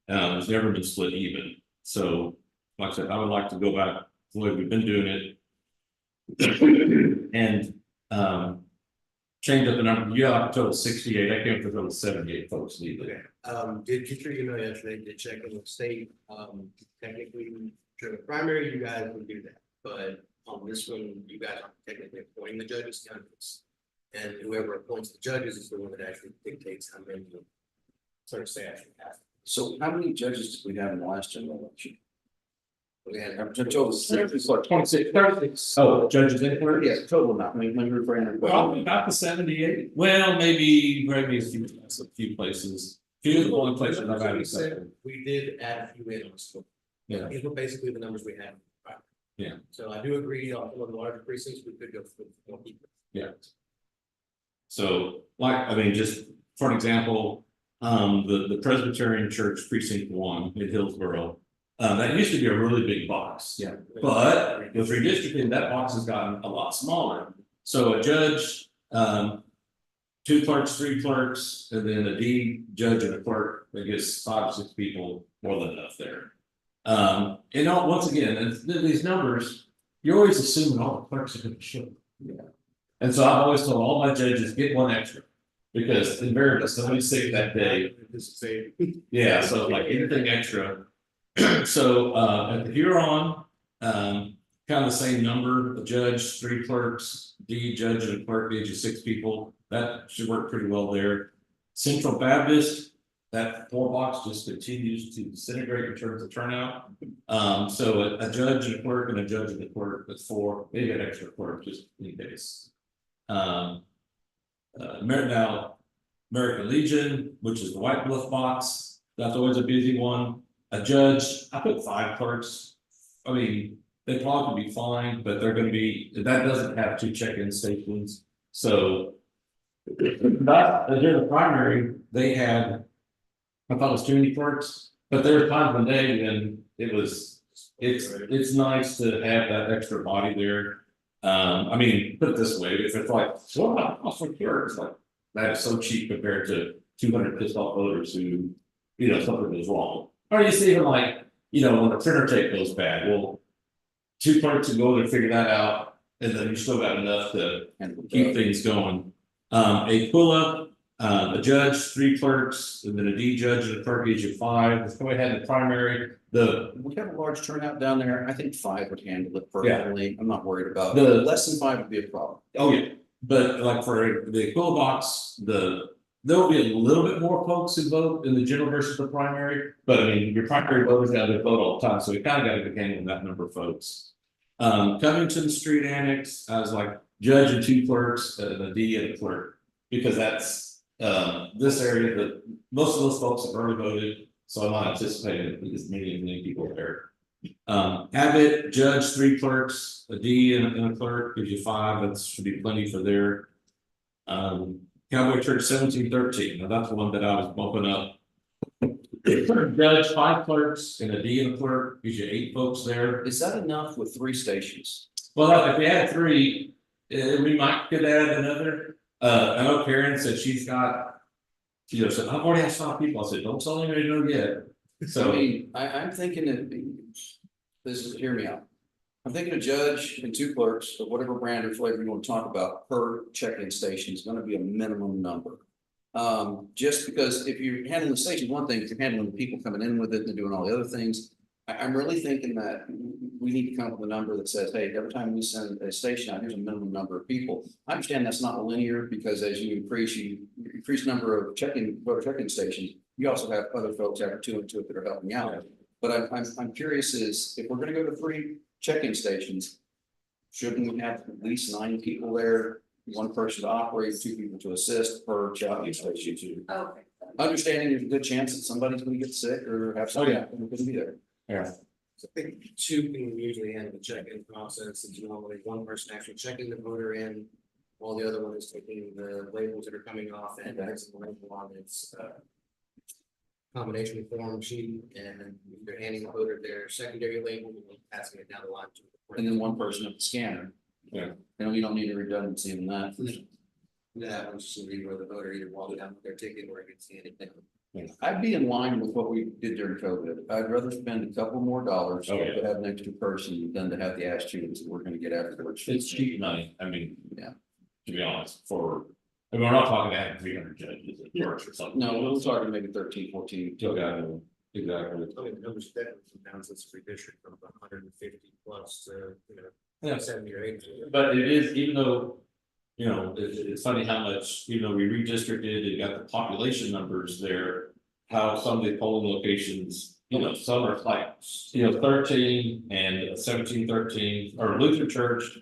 It's never been split even, so like I said, I would like to go back the way we've been doing it. And change up the number, you have a total of 68, I came up with a total of 78 folks leaving. Okay, did get your email yesterday, did check in with state, technically, for the primary, you guys would do that, but on this one, you guys aren't technically appointing the judges, candidates. And whoever appoints the judges is the one that actually dictates how many clerks they actually have. So how many judges did we have in the last general election? We had Total 26, 36. Oh, judges in court? Yes, total amount. Let me reframe that Probably question. about the 78. Well, maybe a few places. Few of the only places I've had accepted. We did add a few in on school. Yeah. These were basically the numbers we had. Yeah. So I do agree on one of the larger precincts, we could go for more people. Yeah. So, like, I mean, just for an example, the Presbyterian Church Precinct 1 in Hillsborough. That used to be a really big box. Yeah. But with redistricting, that box has gotten a lot smaller. So a judge, 2 clerks, 3 clerks, and then a D judge and a clerk, that gets 5 or 6 people, more than enough there. And once again, and these numbers, you're always assuming all the clerks are gonna show. Yeah. And so I've always told all my judges, get 1 extra. Because invariably, somebody's sick that day. Yeah, so like anything extra. So at the Huron, kind of the same number, a judge, 3 clerks, D judge and a clerk gives you 6 people. That should work pretty well there. Central Baptist, that 4 box just continues to disintegrate in terms of turnout. So a judge and a clerk and a judge and a clerk, that's 4, maybe an extra clerk just in case. Now, American Legion, which is the White Bluff box, that's always a busy one. A judge, I put 5 clerks. I mean, they probably could be fine, but they're gonna be, that doesn't have 2 check-in stations, so. That, during the primary, they had, I thought it was too many clerks, but there were times when it's nice to have that extra body there. I mean, put it this way, if it's like, what about cost for clerks, like, that is so cheap compared to 200 pissed off voters who, something goes wrong. Or you see even like, when the printer tape goes bad, well, 2 clerks can go there and figure that out, and then you still got enough to keep things going. Aquila, a judge, 3 clerks, and then a D judge and a clerk gives you 5. Let's go ahead in the primary. We have a large turnout down there. I think 5 would handle it perfectly. I'm not worried about it. The- Less than 5 would be a problem. Oh, yeah, but like for the Aquila box, there'll be a little bit more folks who vote in the general versus the primary, but I mean, your primary voters got to vote all the time, so we kind of got to be handling that number of folks. Covington Street Annex, I was like judge and 2 clerks, a D and a clerk, because that's this area that most of those folks have already voted, so I'm not anticipating as many people there. Abbott, judge, 3 clerks, a D and a clerk gives you 5. That should be plenty for there. Cowboy Church 1713. Now that's the one that I was bumping up. Judge, 5 clerks, and a D and a clerk gives you 8 folks there. Is that enough with 3 stations? Well, if we had 3, we could add another. I know Karen said she's got. She said, I've already asked 5 people. I said, don't tell anybody no yet. I So mean, I'm thinking that, hear me out. I'm thinking a judge and 2 clerks of whatever brand or flavor you want to talk about per check-in station is gonna be a minimum number. Just because if you're handling the station, one thing, if you're handling the people coming in with it and doing all the other things. I'm really thinking that we need to come up with a number that says, hey, every time we send a station out, here's a minimum number of people. I understand that's not linear because as you increase number of voter check-in stations, you also have other folks added to it that are helping out. But I'm curious is if we're gonna go to 3 check-in stations, shouldn't we have at least 9 people there? 1 person to operate, 2 people to assist per check-in station. Okay. Understanding there's a good chance that somebody's gonna get sick or have something who couldn't be there. yeah. So I think 2 can usually handle the check-in process, it's normally 1 person actually checking the voter in. While the other one is taking the labels that are coming off and that's the label on its combination form sheet, and they're handing the voter their secondary label and passing it down the line to the. And then 1 person at the scanner. Yeah. And you don't need a redundancy in that. That one's just gonna be where the voter either walks down with their ticket or it gets handed down. I'd be in line with what we did during COVID. I'd rather spend a couple more dollars Oh, yeah. to have an extra person than to have the ass shootings that we're gonna get afterwards. It's cheap money. I mean, Yeah. to be honest, for And we're not talking about 300 judges at church or something. No, we're talking maybe 13, 14. Okay, exactly. I mean, the numbers that from towns that's redistricted from 150 plus to, Yeah. 70 or 80. But it is, even though, it's funny how much, we redistricted and got the population numbers there. How some of the polling locations, some are like, 13 and 1713, or Lutheran Church.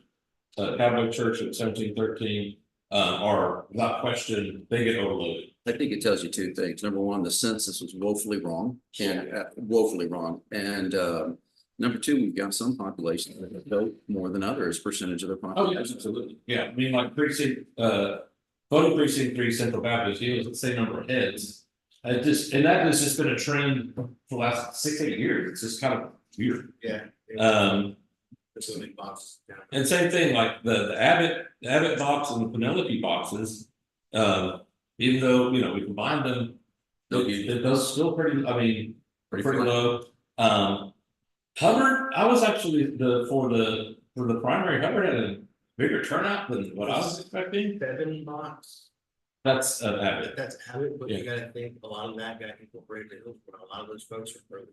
Catholic Church at 1713, are without question, they get overloaded. I think it tells you two things. Number one, the census was woefully wrong and woefully wrong. And number two, we've got some populations that vote more than others, percentage of their Oh, population. yes, absolutely. Yeah, I mean, like precinct, voting precinct 3 Central Baptist, he was the same number of heads. And that has just been a trend for the last 6-8 years. It's just kind of weird. Yeah. Um, So many boxes. Yeah. and same thing, like the Abbott box and the Penelope boxes. Even though, we combined them, it does still pretty, I mean, pretty low. Hubbard, I was actually for the primary, Hubbard had a bigger turnout than what I was expecting. 7 box. That's Abbott. That's habit, but Yeah. you gotta think a lot of that got incorporated in Hillsborough. A lot of those folks are further.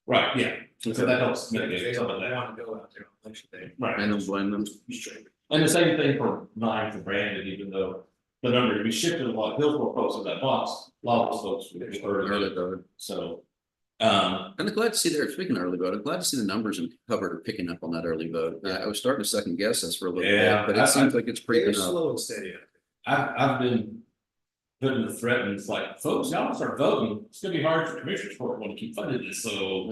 Right, yeah. So that helps They mitigate some don't of that. want to go out there on election day. I Right. don't blame them. And the same thing for 9 for Brandon, even though the number we shifted a lot, Hillsborough folks in that box, a lot of those folks were Early early. vote. So, And I'm glad to see there, speaking of early vote, I'm glad to see the numbers in Hubbard are picking up on that early vote. I was starting to second guess this for a little Yeah, bit, but it seems like it's They're creeping up. slow and steady. I've been putting the threat, and it's like, folks, y'all start voting, it's gonna be hard for commissioners court want to keep funding this, so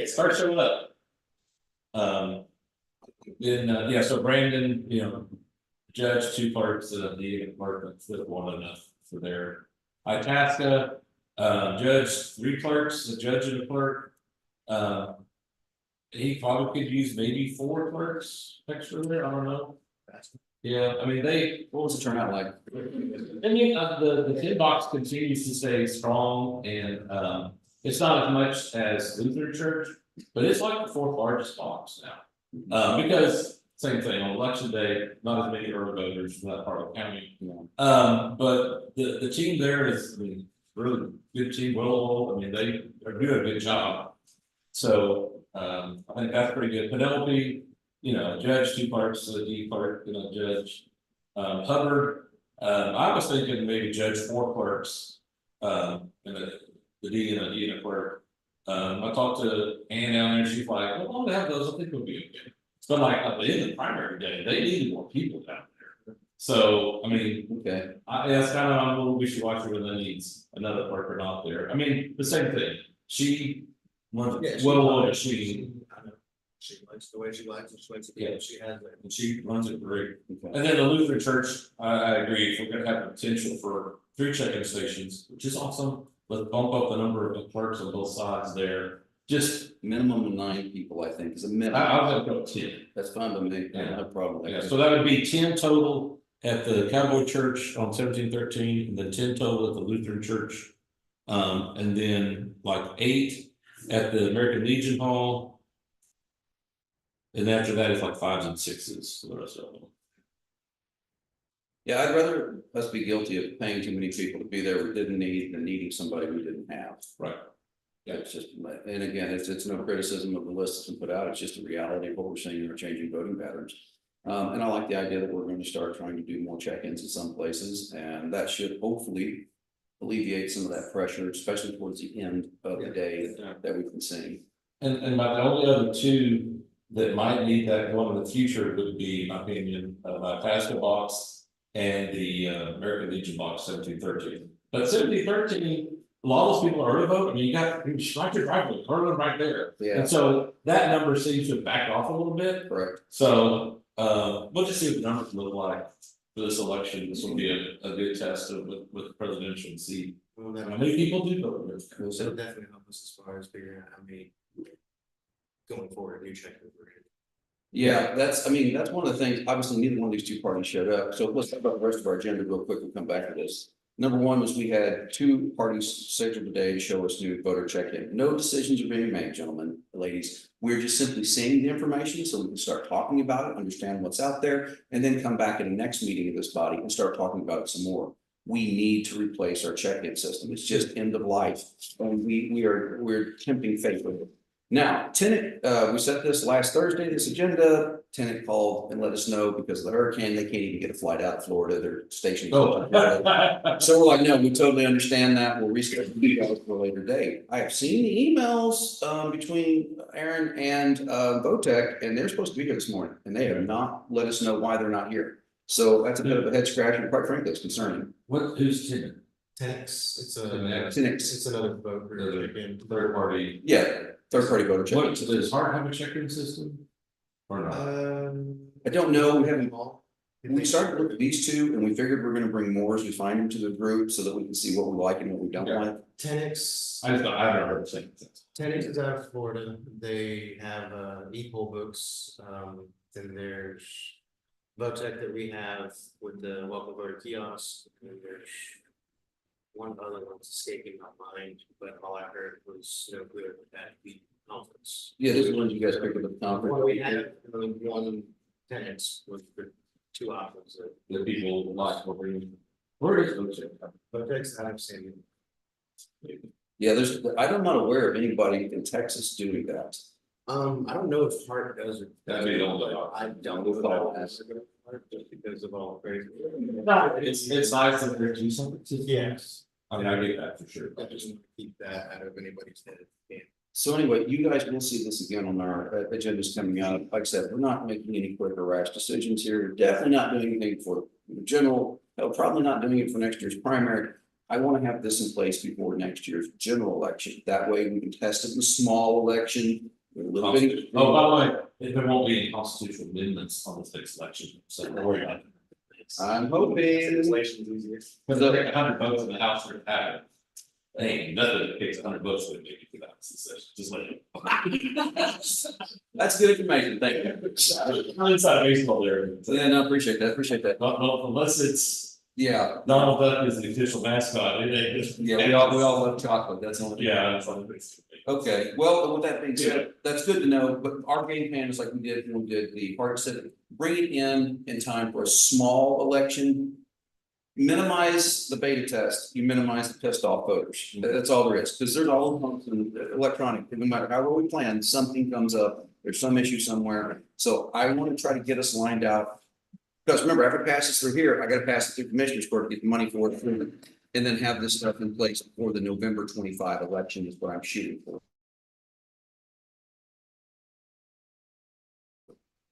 start showing up. Then, so Brandon, judge 2 clerks, the department flip one enough for their. Itasca, judge 3 clerks, a judge and a clerk. He probably could use maybe 4 clerks extra there, I don't know. Yeah, I mean, What was the turnout like? I mean, the tin box continues to stay strong and, it's not as much as Lutheran Church, but it's like the 4th largest box now. Because same thing, on election day, not as many early voters from that part of the county. But the team there is, I mean, really good team, well, I mean, they are doing a good job. So, I think that's pretty good. Penelope, judge 2 clerks, the D clerk, judge. Hubbard, I was thinking maybe judge 4 clerks, and the D and a clerk. I talked to Ann down there, she's like, well, long to have those, I think we'll be okay. But like at the end of the primary day, they needed more people down there. So, I mean, Okay, that's kind of, I'm a little wishy-washy whether that needs another clerk or not there. I mean, the same thing, she. Yeah, She I know. She likes the way she likes it, she likes it, Yeah. she has it. and she runs it great. okay. And then the Lutheran Church, I agree, if we're gonna have potential for 3 check-in stations, which is awesome, let's bump up the number of clerks on both sides there. Just, Minimum of 9 people, I think, is a I minimum. would go 10. That's fine by me. I have no problem with Yeah, that. so that would be 10 total at the Cowboy Church on 1713, and then 10 total at the Lutheran Church. And then like 8 at the American Legion Hall. And after that, it's like 5s and 6s for the rest of them. Yeah, I'd rather us be guilty of paying too many people to be there we didn't need than needing somebody we didn't have. Right. Yeah, it's just, and again, it's no criticism of the list that's been put out, it's just a reality of what we're seeing in our changing voting patterns. And I like the idea that we're going to start trying to do more check-ins in some places, and that should hopefully alleviate some of that pressure, especially towards the end of the day that we've been seeing. And my, the only other 2 that might need that going in the future would be, in my opinion, my Pasco box and the American Legion box 1713. But 1713, a lot of those people are early vote. I mean, you got right your driveway, Harlan right there. Yeah. And so that number seems to have backed off a little bit. Correct. So we'll just see what the numbers look like for this election. This will be a good test of with the presidential and see Well, how that many people do vote. We'll see. will definitely help us as far as figuring out how many going forward, new check over. Yeah, that's one of the things, obviously neither one of these 2 parties showed up, so let's talk about the rest of our agenda real quick, we'll come back to this. Number one was we had two parties scheduled today to show us new voter check-in. No decisions are being made, gentlemen, ladies. We're just simply seeing the information so we can start talking about it, understand what's out there, and then come back in the next meeting of this body and start talking about it some more. We need to replace our check-in system. It's just end of life. And we're tempting fate with it. Now, tenant, we set this last Thursday, this agenda, tenant called and let us know because of the hurricane, they can't even get a flight out of Florida, they're stationed. Oh. So we're like, no, we totally understand that, we'll reschedule you guys for a later date. I have seen the emails, between Aaron and, Votech, and they're supposed to be here this morning, and they have not let us know why they're not here. So that's a bit of a head scratcher, and quite frankly, it's concerning. Who's tenant? Tenix, Tenix. it's another vote. Third party. Yeah, third party voter check. What, does Hart have a check-in system? Or not? I don't know, we haven't. We started with these two and we figured we're gonna bring more as we find them to the group so that we can see what we like and what we don't Yeah. like. Tenix. I haven't heard the same thing. Tenix is out of Florida, they have e-poll books, then there's. Votech that we have with the welcome voter kiosk, and then there's. One other one's escaping my mind, but all I heard was no good at the conference. Yeah, this is one you guys picked up at the Well, we conference. had one tenants with the two options, The people like, where is those? Votech's out of San Yeah, I'm not aware of anybody in Texas doing that. I don't know if Hart does it. That'd be the only but I don't know if I'll ask just because of all crazy. It's nice that there's do something. Yes, I mean, I get that for sure. I just want to keep that out of anybody's head. Yeah. So anyway, you guys will see this again on our agendas coming out. Like I said, we're not making any quick or rash decisions here. Definitely not doing anything for general, probably not doing it for next year's primary. I want to have this in place before next year's general election. That way we can test it in a small election. With a little bit. Oh, by the way, there won't be any constitutional amendments on this next election, so don't worry about it. I'm hoping. Legislation's easier. Because they take 100 votes in the House for have it. They ain't nothing that takes 100 votes would make it to that session, just let it. That's good information. Thank you. I'm inside baseball there. Yeah, no, appreciate that. Appreciate that. Not unless it's Yeah, Donald Duck is the official mascot, it ain't just. yeah, we all love chocolate. That's the only. Yeah, that's what it is. Okay, well, with that being said, that's good to know, but our game plan is like we did when we did the Park City. Bring it in time for a small election. Minimize the beta test, you minimize the pissed off voters, that's all there is, because there's all electronic, no matter how well we plan, something comes up, there's some issue somewhere. So I want to try to get us lined out. Because remember, after it passes through here, I gotta pass it through Commissioner's Court to get the money for it. And then have this stuff in place before the November 25 election is what I'm shooting for.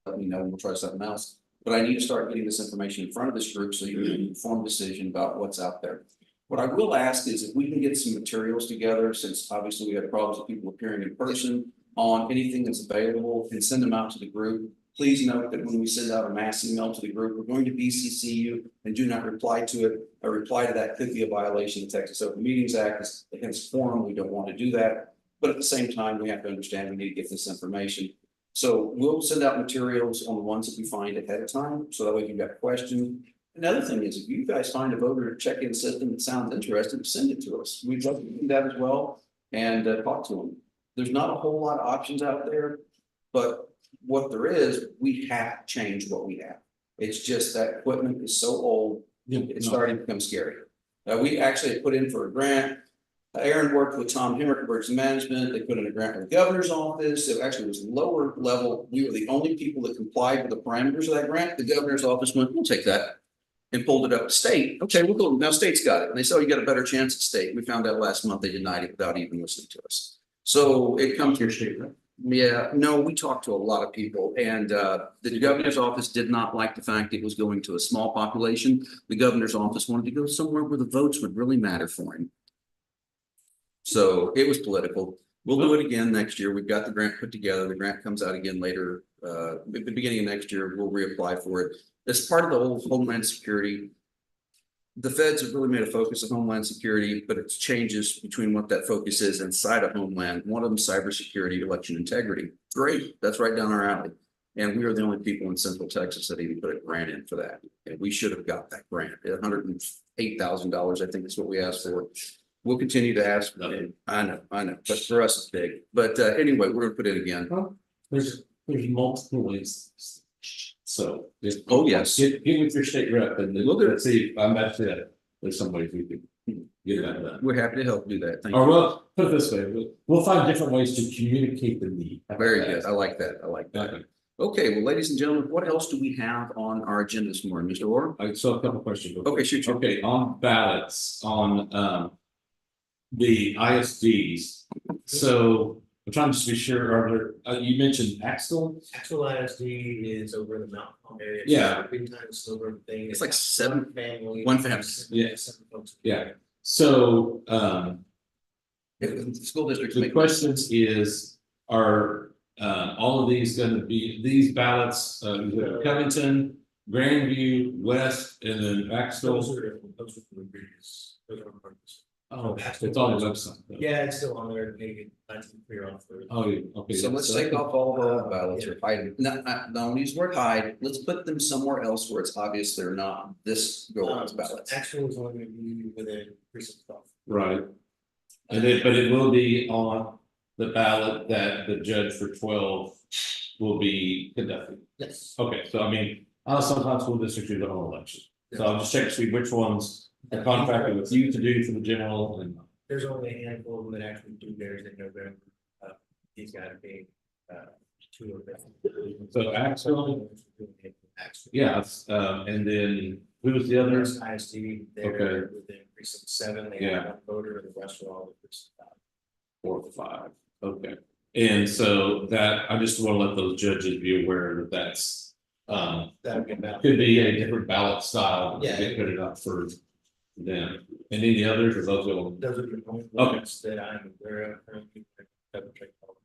Let me know, and we'll try something else. But I need to start getting this information in front of this group so you can make an informed decision about what's out there. What I will ask is if we can get some materials together, since obviously we have problems with people appearing in person on anything that's available and send them out to the group. Please note that when we send out a mass email to the group, we're going to BCC you and do not reply to it. A reply to that could be a violation of the Texas Open Meetings Act. It's against forum. We don't want to do that. But at the same time, we have to understand we need to get this information. So we'll send out materials on the ones that we find ahead of time. So that way if you've got a question. Another thing is if you guys find a voter check-in system that sounds interesting, send it to us. We'd love to do that as well and talk to them. There's not a whole lot of options out there, but what there is, we have to change what we have. It's just that equipment is so old, it's starting to become scary. We actually put in for a grant. Aaron worked with Tom Himmelberg's management. They put in a grant with the governor's office. It actually was lower level. We were the only people that complied with the parameters of that grant. The governor's office went, we'll take that. And pulled it up to state. Okay, we'll go. Now state's got it. And they said, oh, you got a better chance at state. We found out last month they denied it without even listening to us. So it comes to your state, right? Yeah, no, we talked to a lot of people and the governor's office did not like the fact it was going to a small population. The governor's office wanted to go somewhere where the votes would really matter for him. So it was political. We'll do it again next year. We've got the grant put together. The grant comes out again later. At the beginning of next year, we'll reapply for it. As part of the whole Homeland Security. The feds have really made a focus of Homeland Security, but it's changes between what that focus is inside of Homeland. One of them, cybersecurity, election integrity. Great, that's right down our alley. And we are the only people in Central Texas that even put a grant in for that. And we should have got that grant. $108,000, I think is what we asked for. We'll continue to ask. I know, but for us, it's big. But anyway, we're gonna put it again. There's multiple ways. So. Oh, yes. Get with your state rep and then We'll do it. let's see, I'm actually, there's some ways we can get that done. We're happy to help do that. Thank Or you. well, put it this way, we'll find different ways to communicate the need. Very good. I like that. I like that. Okay, Okay, well, ladies and gentlemen, what else do we have on our agenda this morning, Mr. Orr? I saw a couple questions. Okay, shoot. Okay, on ballots, on the ISDs. So I'm trying to just be sure, are there, you mentioned Axel? Actual ISD is over in the mountain home area. Yeah. Big time silver thing. It's like seven- Family. one family. Yeah. Seven folks. Yeah, so The school districts the make. questions is, are all of these gonna be, these ballots, Covington, Grandview, West, and then Axel? Those are from the previous. Those are on purpose. Oh, it's on the website. though. Yeah, it's still on there, maybe that's clear off for. Oh, yeah, okay. So let's take off all of our old ballots or hide them. No, don't use the word hide. Let's put them somewhere else where it's obvious they're not this go on's ballots. Actual is only gonna be within precinct 12. Right. And it, but it will be on the ballot that the judge for 12 will be conducting. Yes. Okay, so I mean, sometimes school districts do their own election. So I'll just check to see which ones are contracted with you to do for the general and. There's only a handful of them that actually do theirs in November. These guys being, two of them. So Axel, Axel. yeah, and then who was the other? There's ISD, they're Okay. within precinct 7, they Yeah. have a voter, and the rest are all the precinct 5. 4 or 5, okay. And so that, I just want to let those judges be aware that that's, That would be about. could be a different ballot style. Yeah. Get put it up for them. And any others, or those will, Those are the only Okay. ones that I'm aware of. Currently. Double check all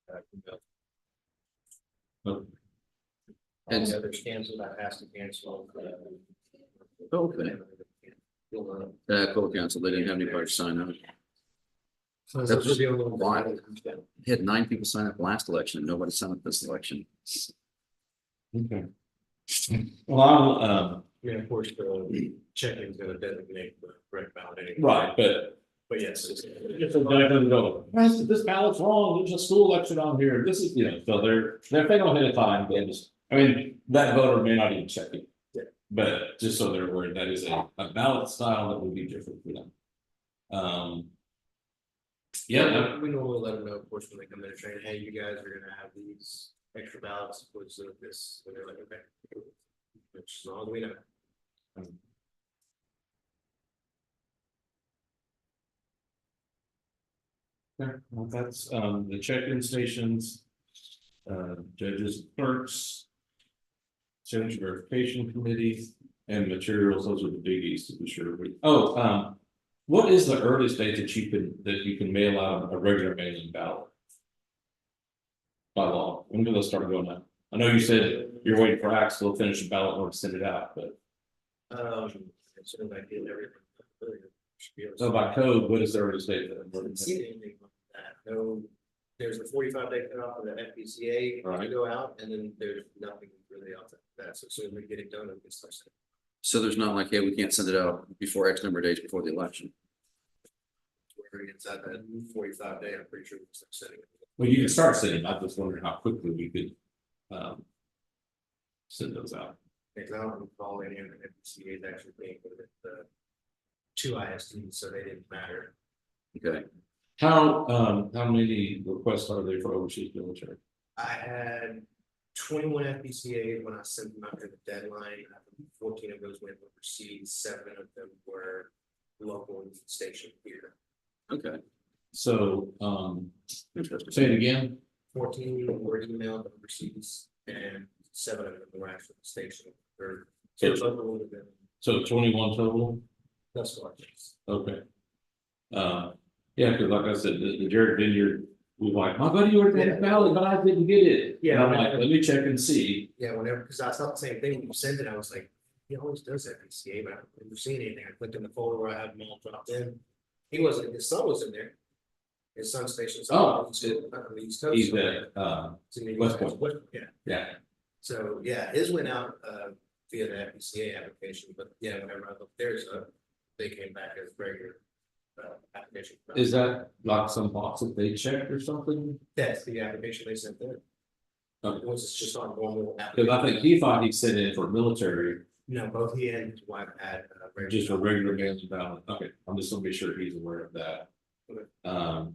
of them. Okay. All the others canceled, I asked to cancel. Okay. Court council, they didn't have anybody sign up. So That was the only one. wild. Had 9 people sign up last election and nobody signed up this election. okay. Well, I'll, Yeah, of course, the check-in is gonna designate the correct ballot anyway. right, But yes, it's. if the guy doesn't go, this ballot's wrong, there's a school election on here, this is, you know, so they're, if they don't hit a time, they just, I mean, that voter may not even check it. Yeah. But just so they're aware, that is a ballot style that would be different for them. Yeah, We normally let them know, of course, when they come in and say, hey, you guys are gonna have these extra ballots, which of this, and they're like, okay. Which as long as we know. well, that's, the check-in stations. Judges, clerks. Signature verification committee and materials, those are the biggies to be sure. What is the earliest date that you can mail out a regular mailing ballot? By law, when do those start going out? I know you said you're waiting for Axel to finish the ballot or send it out, but As soon as I get everything. should be able to- so by code, what is the earliest date? I haven't seen anything like that. No, there's a 45-day cutoff for the FPCA to Right. go out, and then there's nothing really else that, so as soon as we get it done, we can start sending. So there's not like, hey, we can't send it out before X number of days before the election. We're inside that 45-day, I'm pretty sure we can start sending it. Well, you can start sending, I'm just wondering how quickly we could. Send those out. Because I don't recall any of the FPCA's actually being with the 2 ISDs, so they didn't matter. Okay, How many requests are there for overseas military? I had 21 FPCA's when I sent them out to the deadline. 14 of those went overseas, 7 of them were local and stationed here. okay, So, interesting. say it again, 14 were emailed overseas and 7 of them were actually stationed or. So- local would have been so 21 total, thus far. okay. Yeah, because like I said, the Jared Vineyard was like, my buddy ordered that ballot, but I didn't get it. Yeah. And I'm like, let me check and see. Yeah, whenever, because I thought the same thing, when you send it, I was like, he always does FPCA, but I don't remember seeing anything. I clicked in the folder where I had them all dropped in. He wasn't, his son was in there. His son's stationed. Oh, on the East Coast. He's at, It's in the West West Point. Point, yeah. yeah, So, yeah, his went out, via the FPCA application, but yeah, whenever I looked theirs up, they came back as regular, application. is that like some box that they checked or something? That's the application they sent there. Okay. It was just on normal. Cause I think he thought he sent in for military, No, both he and his wife had, just a regular mail ballot, okay, I'm just gonna be sure he's aware of that. Okay.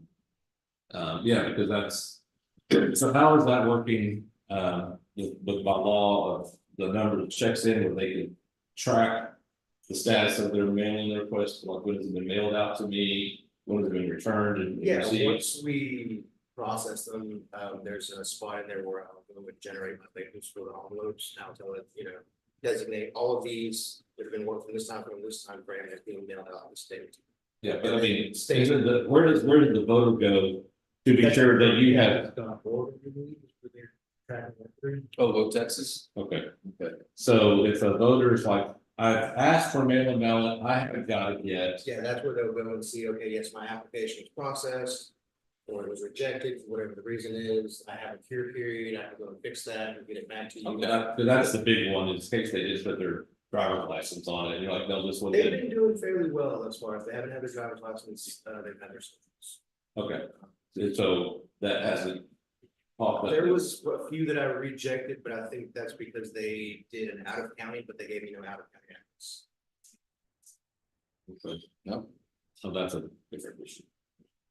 Yeah, because that's, so how is that working, with by law of the number of checks in, where they can track the status of their mailing request, like when has it been mailed out to me, when has it been returned and Yeah, received? once we process them, there's a spot in there where I'm going to generate my labels for the envelopes, and I'll tell it, designate all of these that have been worked from this time frame as being mailed out to the state. Yeah, but I mean, is it the, where did the voter go to be sure that you have, Oh, vote Texas? okay. Okay. So if a voter's like, I've asked for mail and ballot, I haven't got it yet, Yeah, that's where they'll go and see, okay, yes, my application is processed, or it was rejected, whatever the reason is, I have a cure period, I have to go and fix that and get it back to you. okay, that's the big one, in case they just put their driver's license on it, and you're like, they'll just look They've at it, been doing fairly well as far as they haven't had their driver's license, they've had their. okay. And so that hasn't popped up. There was a few that I rejected, but I think that's because they did an out of county, but they gave me no out of county address. Okay, no, so that's a different issue.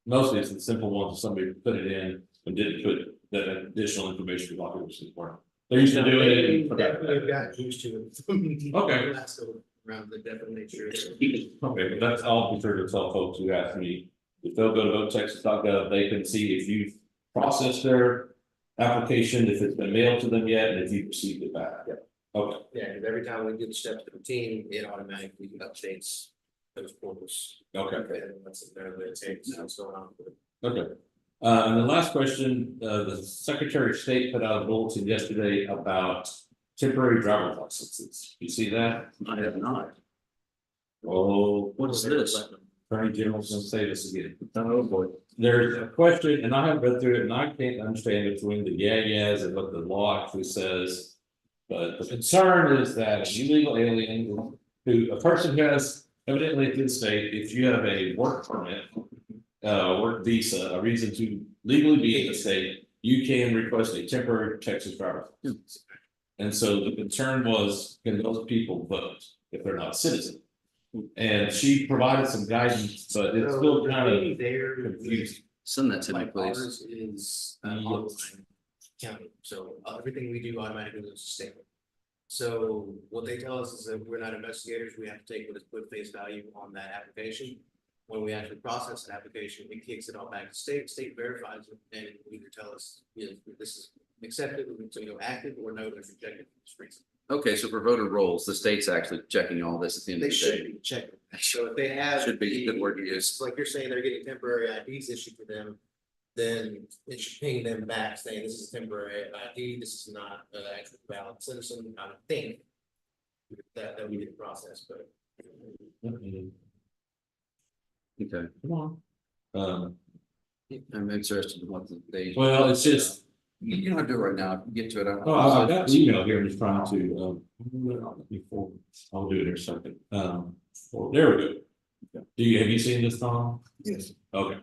Mostly it's the simple ones, somebody put it in and didn't put that additional information about it was important. They're used to doing it. and forgot about They've it. gotten used to it. Okay. Last go around, they definitely made sure. Okay, but that's all I'm sure to tell folks who ask me, if they'll go to votetexas.gov, they can see if you've processed their application, if it's been mailed to them yet, and if you've received it back. Yeah. Okay, Yeah, because every time we do the steps to the team, it automatically updates those portals. okay, And that's there, it's what's going on. okay. And the last question, the Secretary of State put out a bulletin yesterday about temporary driver's licenses. You see that? I have not. Oh, What is this? Attorney General's gonna say this again. Oh, boy. There's a question, and I haven't read through it, and I can't understand between the yeahs and what the law actually says. But the concern is that an illegal alien who, a person who has evidently to the state, if you have a work permit. Work visa, a reason to legally be in the state, you can request a temporary Texas driver's license. And so the concern was, can those people vote if they're not citizens? And she provided some guidance, but it's still kind of confusing. Send that to me, Like please. ours is online county, so everything we do automatically goes to state. So what they tell us is that we're not investigators, we have to take what is put face value on that application. When we actually process an application, it kicks it all back to state verifies it, and it will either tell us, this is accepted, so active, or no, it's rejected for this reason. Okay, so for voter rolls, the state's actually checking all this at the end They of the should day. be checking, so if they have. Should be a good the- word to use. It's like you're saying they're getting temporary IDs issued to them, then it should ping them back saying this is temporary ID, this is not an actual valid citizen, I don't think. That we get process, but. Okay, Come on. I'm interested in what they. Well, it's just, You don't have to do it right now. Get to it. oh, I got the email here, I'm just trying to, before, I'll do it in a second. Well, there we go. Have you seen this, Tom? Yes. Okay.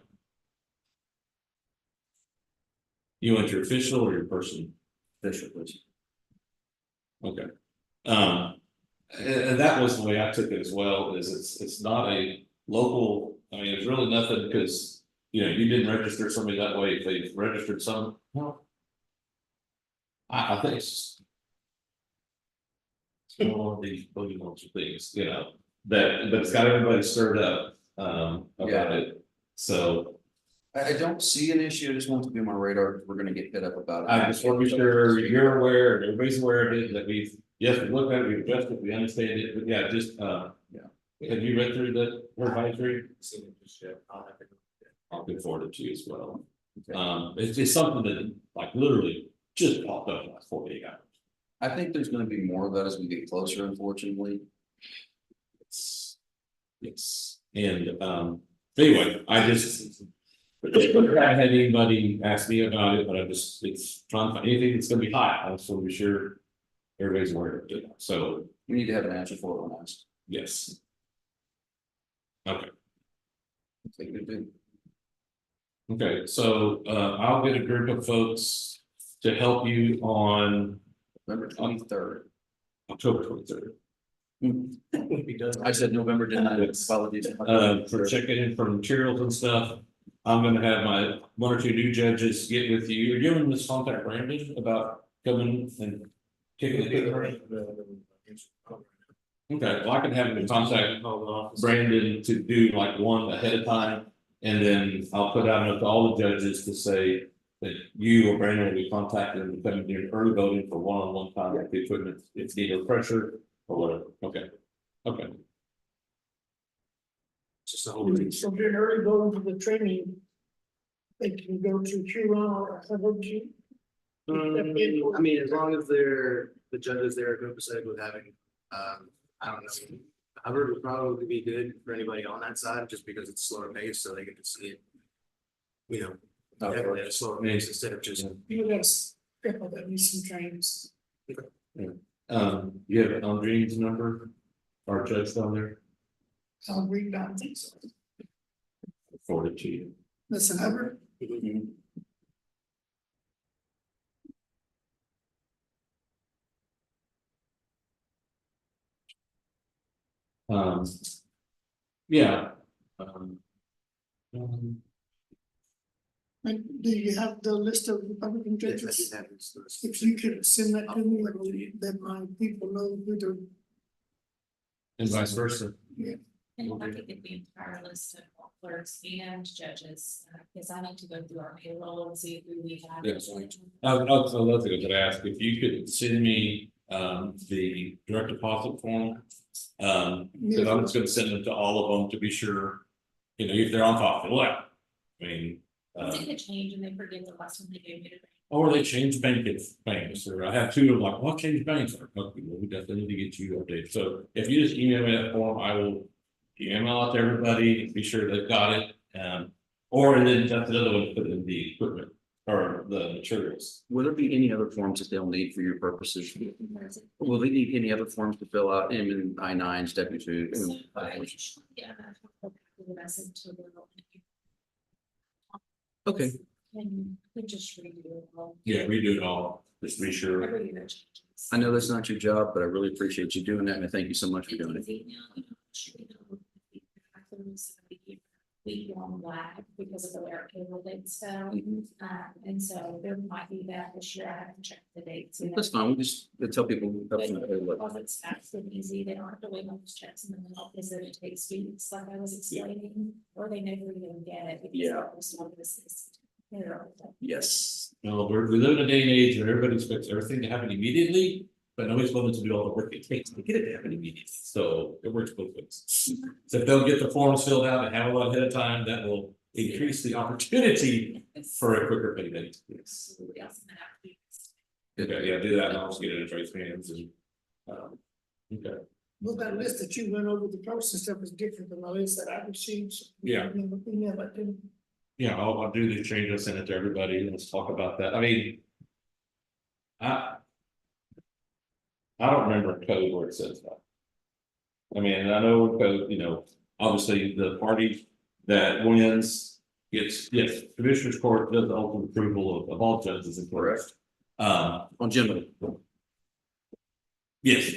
You want your official or your personal? Official, please. Okay. And that was the way I took it as well, is it's not a local, I mean, it's really nothing, because, you didn't register somebody that way, if they registered some, well. I think it's. It's one of these boogie monster things, but it's got everybody stirred up, about it, so. I don't see an issue. I just want to be on my radar. We're gonna get hit up about it. I just want to be sure you're aware, and everybody's aware of it, that we've, yes, we looked at it, we addressed it, we understand it, but yeah, just, have you read through the advisory? Seen it just yet. I'll have to. I'll get forwarded to you as well. It's something that like literally just popped up in like 48 hours. I think there's gonna be more of that as we get closer, unfortunately. It's, and, anyway, I just, I haven't had anybody ask me about it, but it's trying to find anything that's gonna be hot, I just want to be sure everybody's aware of it, so, We need to have an answer for it when asked. yes. Okay, Take it, dude. okay, so, I'll get a group of folks to help you on November 23rd. October 23rd. I said November, didn't I? Yes. Apologies. For checking in for materials and stuff. I'm gonna have my one or two new judges get with you. Are you in this contact Brandon about coming and kicking the around? Okay, well, I can have him contact Brandon to do like one ahead of time. And then I'll put out a note to all the judges to say that you or Brandon will be contacted and come during early voting for one-on-one time with the equipment, if needed pressure or whatever. Okay. Okay. Just a whole thing. So during early voting for the training, they can go to Huron or FOG. I mean, as long as the judges there are copacetic with having, I don't know. Hubbard would probably be good for anybody on that side, just because it's slower pace, so they can just see it. You know, definitely at a slower pace instead of just. You guys, people that need some trainings. You have Andrene's number, our judge down there, I'll read down things. forward it to you. Listen, Hubbard, Um. Yeah. like, do you have the list of Republican judges? If you could send that to me, I will let my people know who to. And vice versa. And if I could get the entire list of all clerks and judges, because I need to go through our payroll and see who we have. Yes. I'd love to go to ask if you could send me the direct deposit form. Because I'm just gonna send them to all of them to be sure, you know, if they're on top of it, well, I mean. It's gonna change and they forget the last one they gave me to. Or they change banks, or I have two of them like, what changed banks? Okay, well, we definitely need to get you updated. So if you just email me that form, I will email out to everybody, be sure they've got it. Or and then that's another one to put in the equipment or the materials. Will there be any other forms that they'll need for your purposes? Will they need any other forms to fill out, I-9s, W-2? So, yeah. The message to the. Okay. And we just redo it all. Yeah, redo it all, just be sure. Every year changes. I know that's not your job, but I really appreciate you doing that, and thank you so much for doing it. We long lag because of the air cable dates fell, Mhm. and so there might be that this year. I have to check the dates. That's fine, we just tell people. Because it's fast and easy, they don't have to wait on those checks in the middle, because then it takes weeks, like I was explaining, or they never even get it. Because Yeah. that was one of this is terrible. Yes. No, we live in a day and age where everybody expects everything to happen immediately, but nobody's willing to do all the work it takes to get it to happen immediately. So it works both ways. So if they'll get the forms filled out and have a lot ahead of time, that will increase the opportunity for a quicker payday. Yes. Somebody else might have to do this. Okay, yeah, do that and I'll just get it in Trace hands and. Okay, Well, that list that you went over, the process stuff is different than the list that I received. So Yeah. we never did. yeah, I'll do the change, I'll send it to everybody and let's talk about that. I mean. I don't remember a code where it says that. I mean, I know code, you know, obviously the party that wins gets, yes, Commissioners Court does the ultimate approval of all judges and clerks. On general. Yes.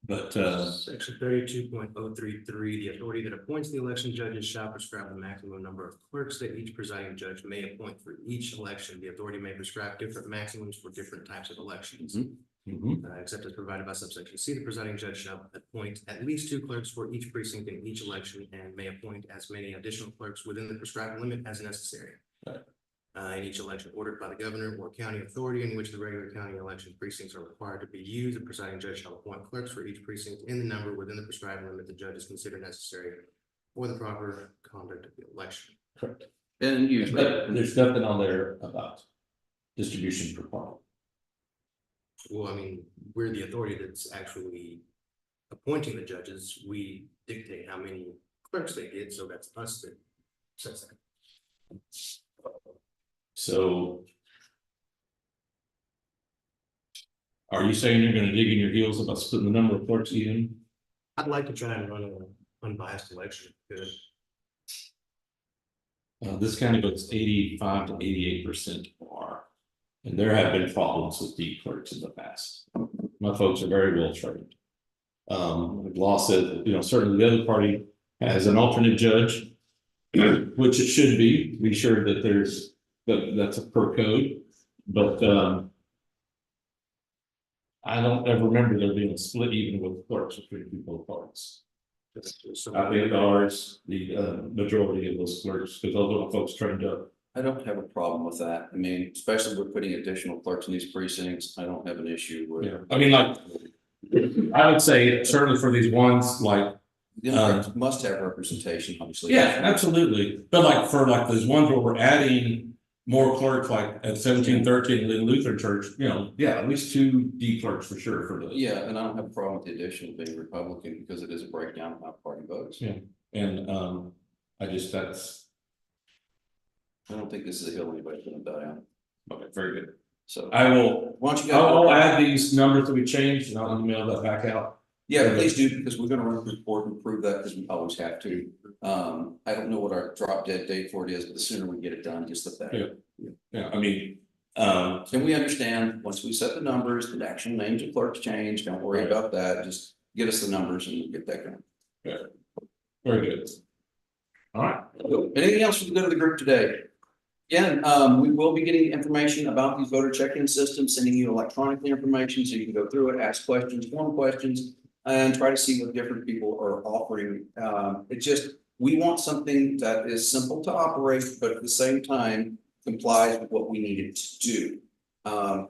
But Section 32.033, the authority that appoints the election judges shall prescribe the maximum number of clerks that each presiding judge may appoint for each election. The authority may prescribe different maximums for different types of elections. Except as provided by subsection C, the presiding judge shall appoint at least 2 clerks for each precinct in each election and may appoint as many additional clerks within the prescribed limit as necessary. In each election ordered by the governor or county authority in which the regular county election precincts are required to be used, the presiding judge shall appoint clerks for each precinct in the number within the prescribed limit the judges consider necessary for the proper conduct of the election. correct. And usually. But there's nothing on there about distribution per party. Well, I mean, we're the authority that's actually appointing the judges. We dictate how many clerks they get, so that's us that So. Are you saying you're gonna dig in your heels about splitting the number of clerks even? I'd like to try and run an unbiased election. Good. This county votes 85 to 88% are. And there have been problems with D clerks in the past. My folks are very well trained. The law says, you know, certainly the other party has an alternate judge, which it should be sure that that's a per code, but, I don't ever remember there being a split even with clerks between both parties. I think ours, the majority of those clerks, because those are folks trained up. I don't have a problem with that. I mean, especially with putting additional clerks in these precincts, I don't have an issue with. Yeah, I mean, like, I would say certainly for these ones, like, Democrats must have representation, obviously. yeah, absolutely. But like for like those ones where we're adding more clerks, like at 1713 Lynn Lutheran Church, you know, yeah, at least 2 D clerks for sure for those. Yeah, and I don't have a problem with the addition of being Republican because it is a breakdown of how party votes. Yeah. And I just I don't think this is a hill anybody's gonna die on. okay, very good. So I will, why don't you guys? I'll add these numbers that we changed and I'll email that back out. Yeah, please do, because we're gonna run the report and prove that, because we always have to. I don't know what our drop dead date for it is, but the sooner we get it done, just the better. Yeah, I mean, And we understand, once we set the numbers, the actual names of clerks change, don't worry Right. about that, just get us the numbers and we'll get that going. very good. All right. Anything else for the good of the group today? Again, we will be getting information about these voter check-in systems, sending you electronically information so you can go through it, ask questions, form questions, and try to see what different people are offering. It just, we want something that is simple to operate, but at the same time complies with what we need it to do.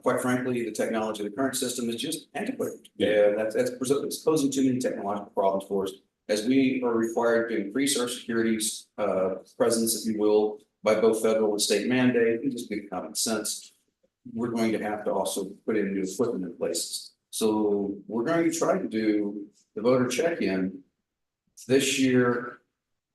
Quite frankly, the technology of the current system is just antiquated. Yeah, that's posing too many technological problems for us. As we are required to increase our security's presence, if you will, by both federal and state mandate, and just good common sense, we're going to have to also put in new equipment in places. So we're going to try to do the voter check-in this year,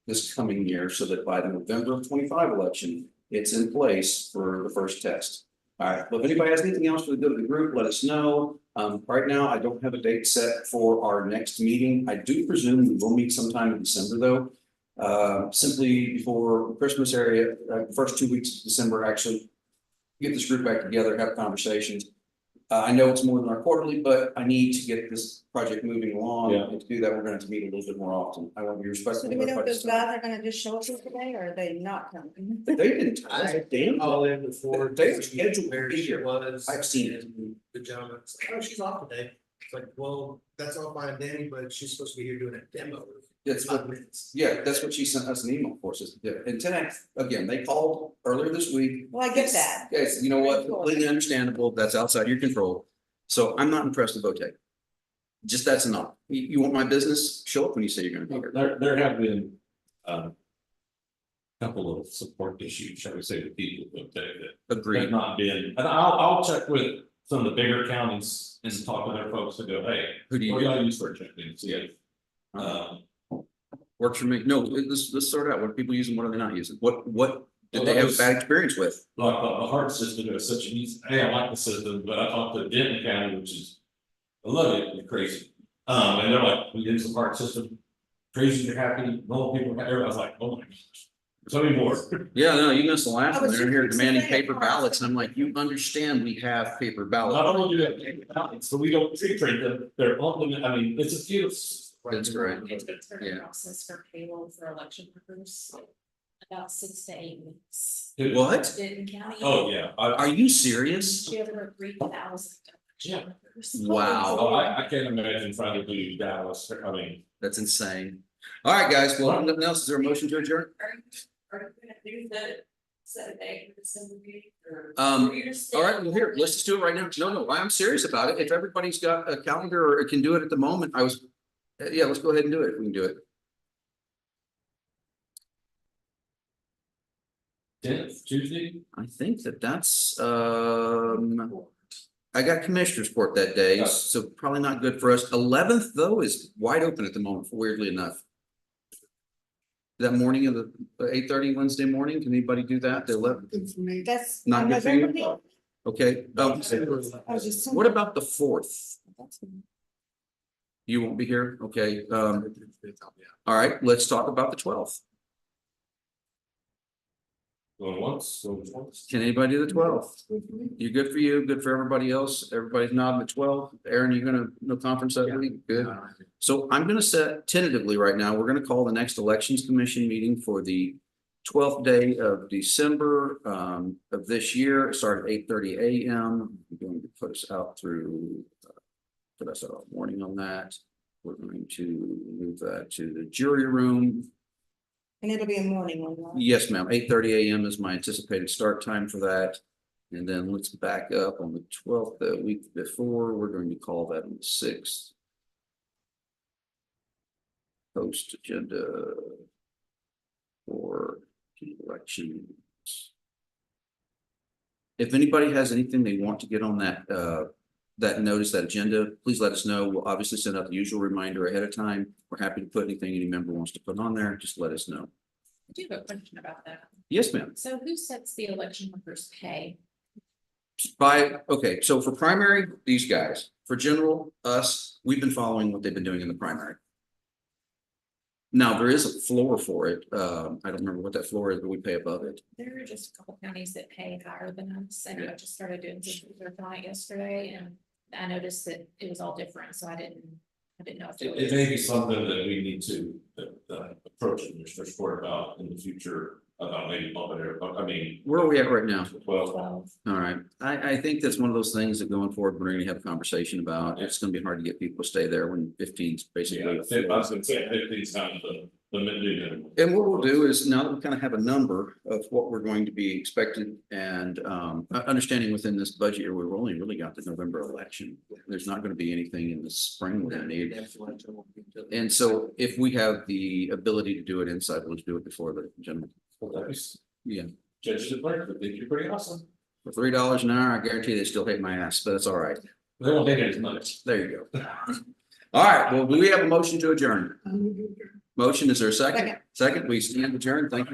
this coming year, so that by the November of 25 election, it's in place for the first test. All right, well, if anybody has anything else for the good of the group, let us know. Right now, I don't have a date set for our next meeting. I do presume we will meet sometime in December, though. Simply before Christmas area, first 2 weeks of December, actually get this group back together, have conversations. I know it's more than our quarterly, but I need to get this project moving along. Yeah. And to do that, we're going to meet a little bit more often. I want to be respectful. So do of we know if everybody's those time. guys are gonna just show up here today, or are they not coming? They didn't. Damn. All in before. They're scheduled to Where be she here. was. I've seen it. and The gentleman, was like, oh, she's off today. It's like, well, that's all fine, Danny, but she's supposed to be here doing a demo. That's what, yeah, that's what she sent us an email for, says, yeah, and tonight, again, they called earlier this week. Well, I get that. Guys, you know what, completely understandable, that's outside your control, so I'm not impressed with VOTEC. Just that's enough, you want my business, show up when you say you're gonna be here. There have been couple of support issues, shall we say, with people that have Agreed, not been, and I'll check with some of the bigger counties and talk to their folks to go, hey, who do what do you, y'all use for check-ins? Yeah. works for me, no, let's sort out, what are people using, what are they not using, what did they have a bad experience with? Like the heart system is such an easy, hey, I like the system, but I talked to Denton County, which is, I love it, they're crazy. And they're like, we did some heart system, crazy, you're happy, normal people, everybody's like, oh my gosh. Tell me more. Yeah, no, you missed the last I one, was they're here just demanding saying paper it. ballots, and I'm like, you understand we have paper Not ballots. only do they have paper ballots, so we don't treat them, they're on them, I mean, it's a few. That's correct. It's been through the Yeah. process for payroll for election workers, about 6 to 8 weeks. What? Denton County. Oh, yeah, Are you serious? She over 3,000. Yeah. Wow. Oh, I can't imagine trying to do Dallas, I mean. That's insane. All right, guys, well, nothing else, is there a motion to adjourn? Are you gonna do the set a date for December meeting or? Um, or you're just All right, saying- well, here, let's just do it right now. No, I'm serious about it. If everybody's got a calendar or can do it at the moment, yeah, let's go ahead and do it. if We can do it. 10th, Tuesday? I think that's, I got commissioner's court that day, Oh. so probably not good for us. 11th though is wide open at the moment, weirdly enough. That morning of the 8:30 Wednesday morning, can anybody do that? The 11th? Good for me. That's. Not good for November you? meeting? Okay, I was just. what about the 4th? You won't be here? Okay, all right, let's talk about the 12th. Going once, going twice. Can anybody do the 12th? Good for me. You good for you, good for everybody else? Everybody's nodding at 12. Aaron, you gonna, no conference that week? Good. So I'm gonna set tentatively right now, we're gonna call the next elections commission meeting for the 12th day of December of this year. It started at 8:30 a.m. We're going to put us out through, put us out morning on that. We're going to move that to the jury room. And it'll be a morning one, right? Yes, ma'am. 8:30 a.m. is my anticipated start time for that. And then let's back up on the 12th, the week before, we're going to call that on the 6th. Post agenda for elections. If anybody has anything they want to get on that, that notice, that agenda, please let us know. We'll obviously send out the usual reminder ahead of time. We're happy to put anything any member wants to put on there. Just let us know. I do have a question about that. Yes, ma'am. So who sets the election workers' pay? Okay, so for primary, these guys, for general, us, we've been following what they've been doing in the primary. Now, there is a floor for it. I don't remember what that floor is, but we pay above it. There are just a couple counties that pay higher than us, and I just started doing some research on it yesterday, and I noticed that it was all different, so I didn't know. If It may be something that we need to approach Mr. Sport about in the future, about maybe bumping it, I mean. Where are we at right now? Well, 12. All right, I think that's one of those things that going forward, we're gonna have a conversation about. It's gonna be hard to get people to stay there when 15's basically. yeah, I was gonna say 15's kind of the minimum. And what we'll do is now that we kind of have a number of what we're going to be expected and understanding within this budget year, we've only really got the November election. There's not going to be anything in the spring we're gonna need. And so if we have the ability to do it inside, we'll just do it before the general. Yeah, Judges at work, but they do pretty awesome. for $3 an hour, I guarantee they still hate my ass, but it's all right. They won't take it as much. There you go. All right, well, do we have a motion to adjourn? I'm gonna do it. Motion, is there a second? Second. Second, we stand adjourned. Thank you.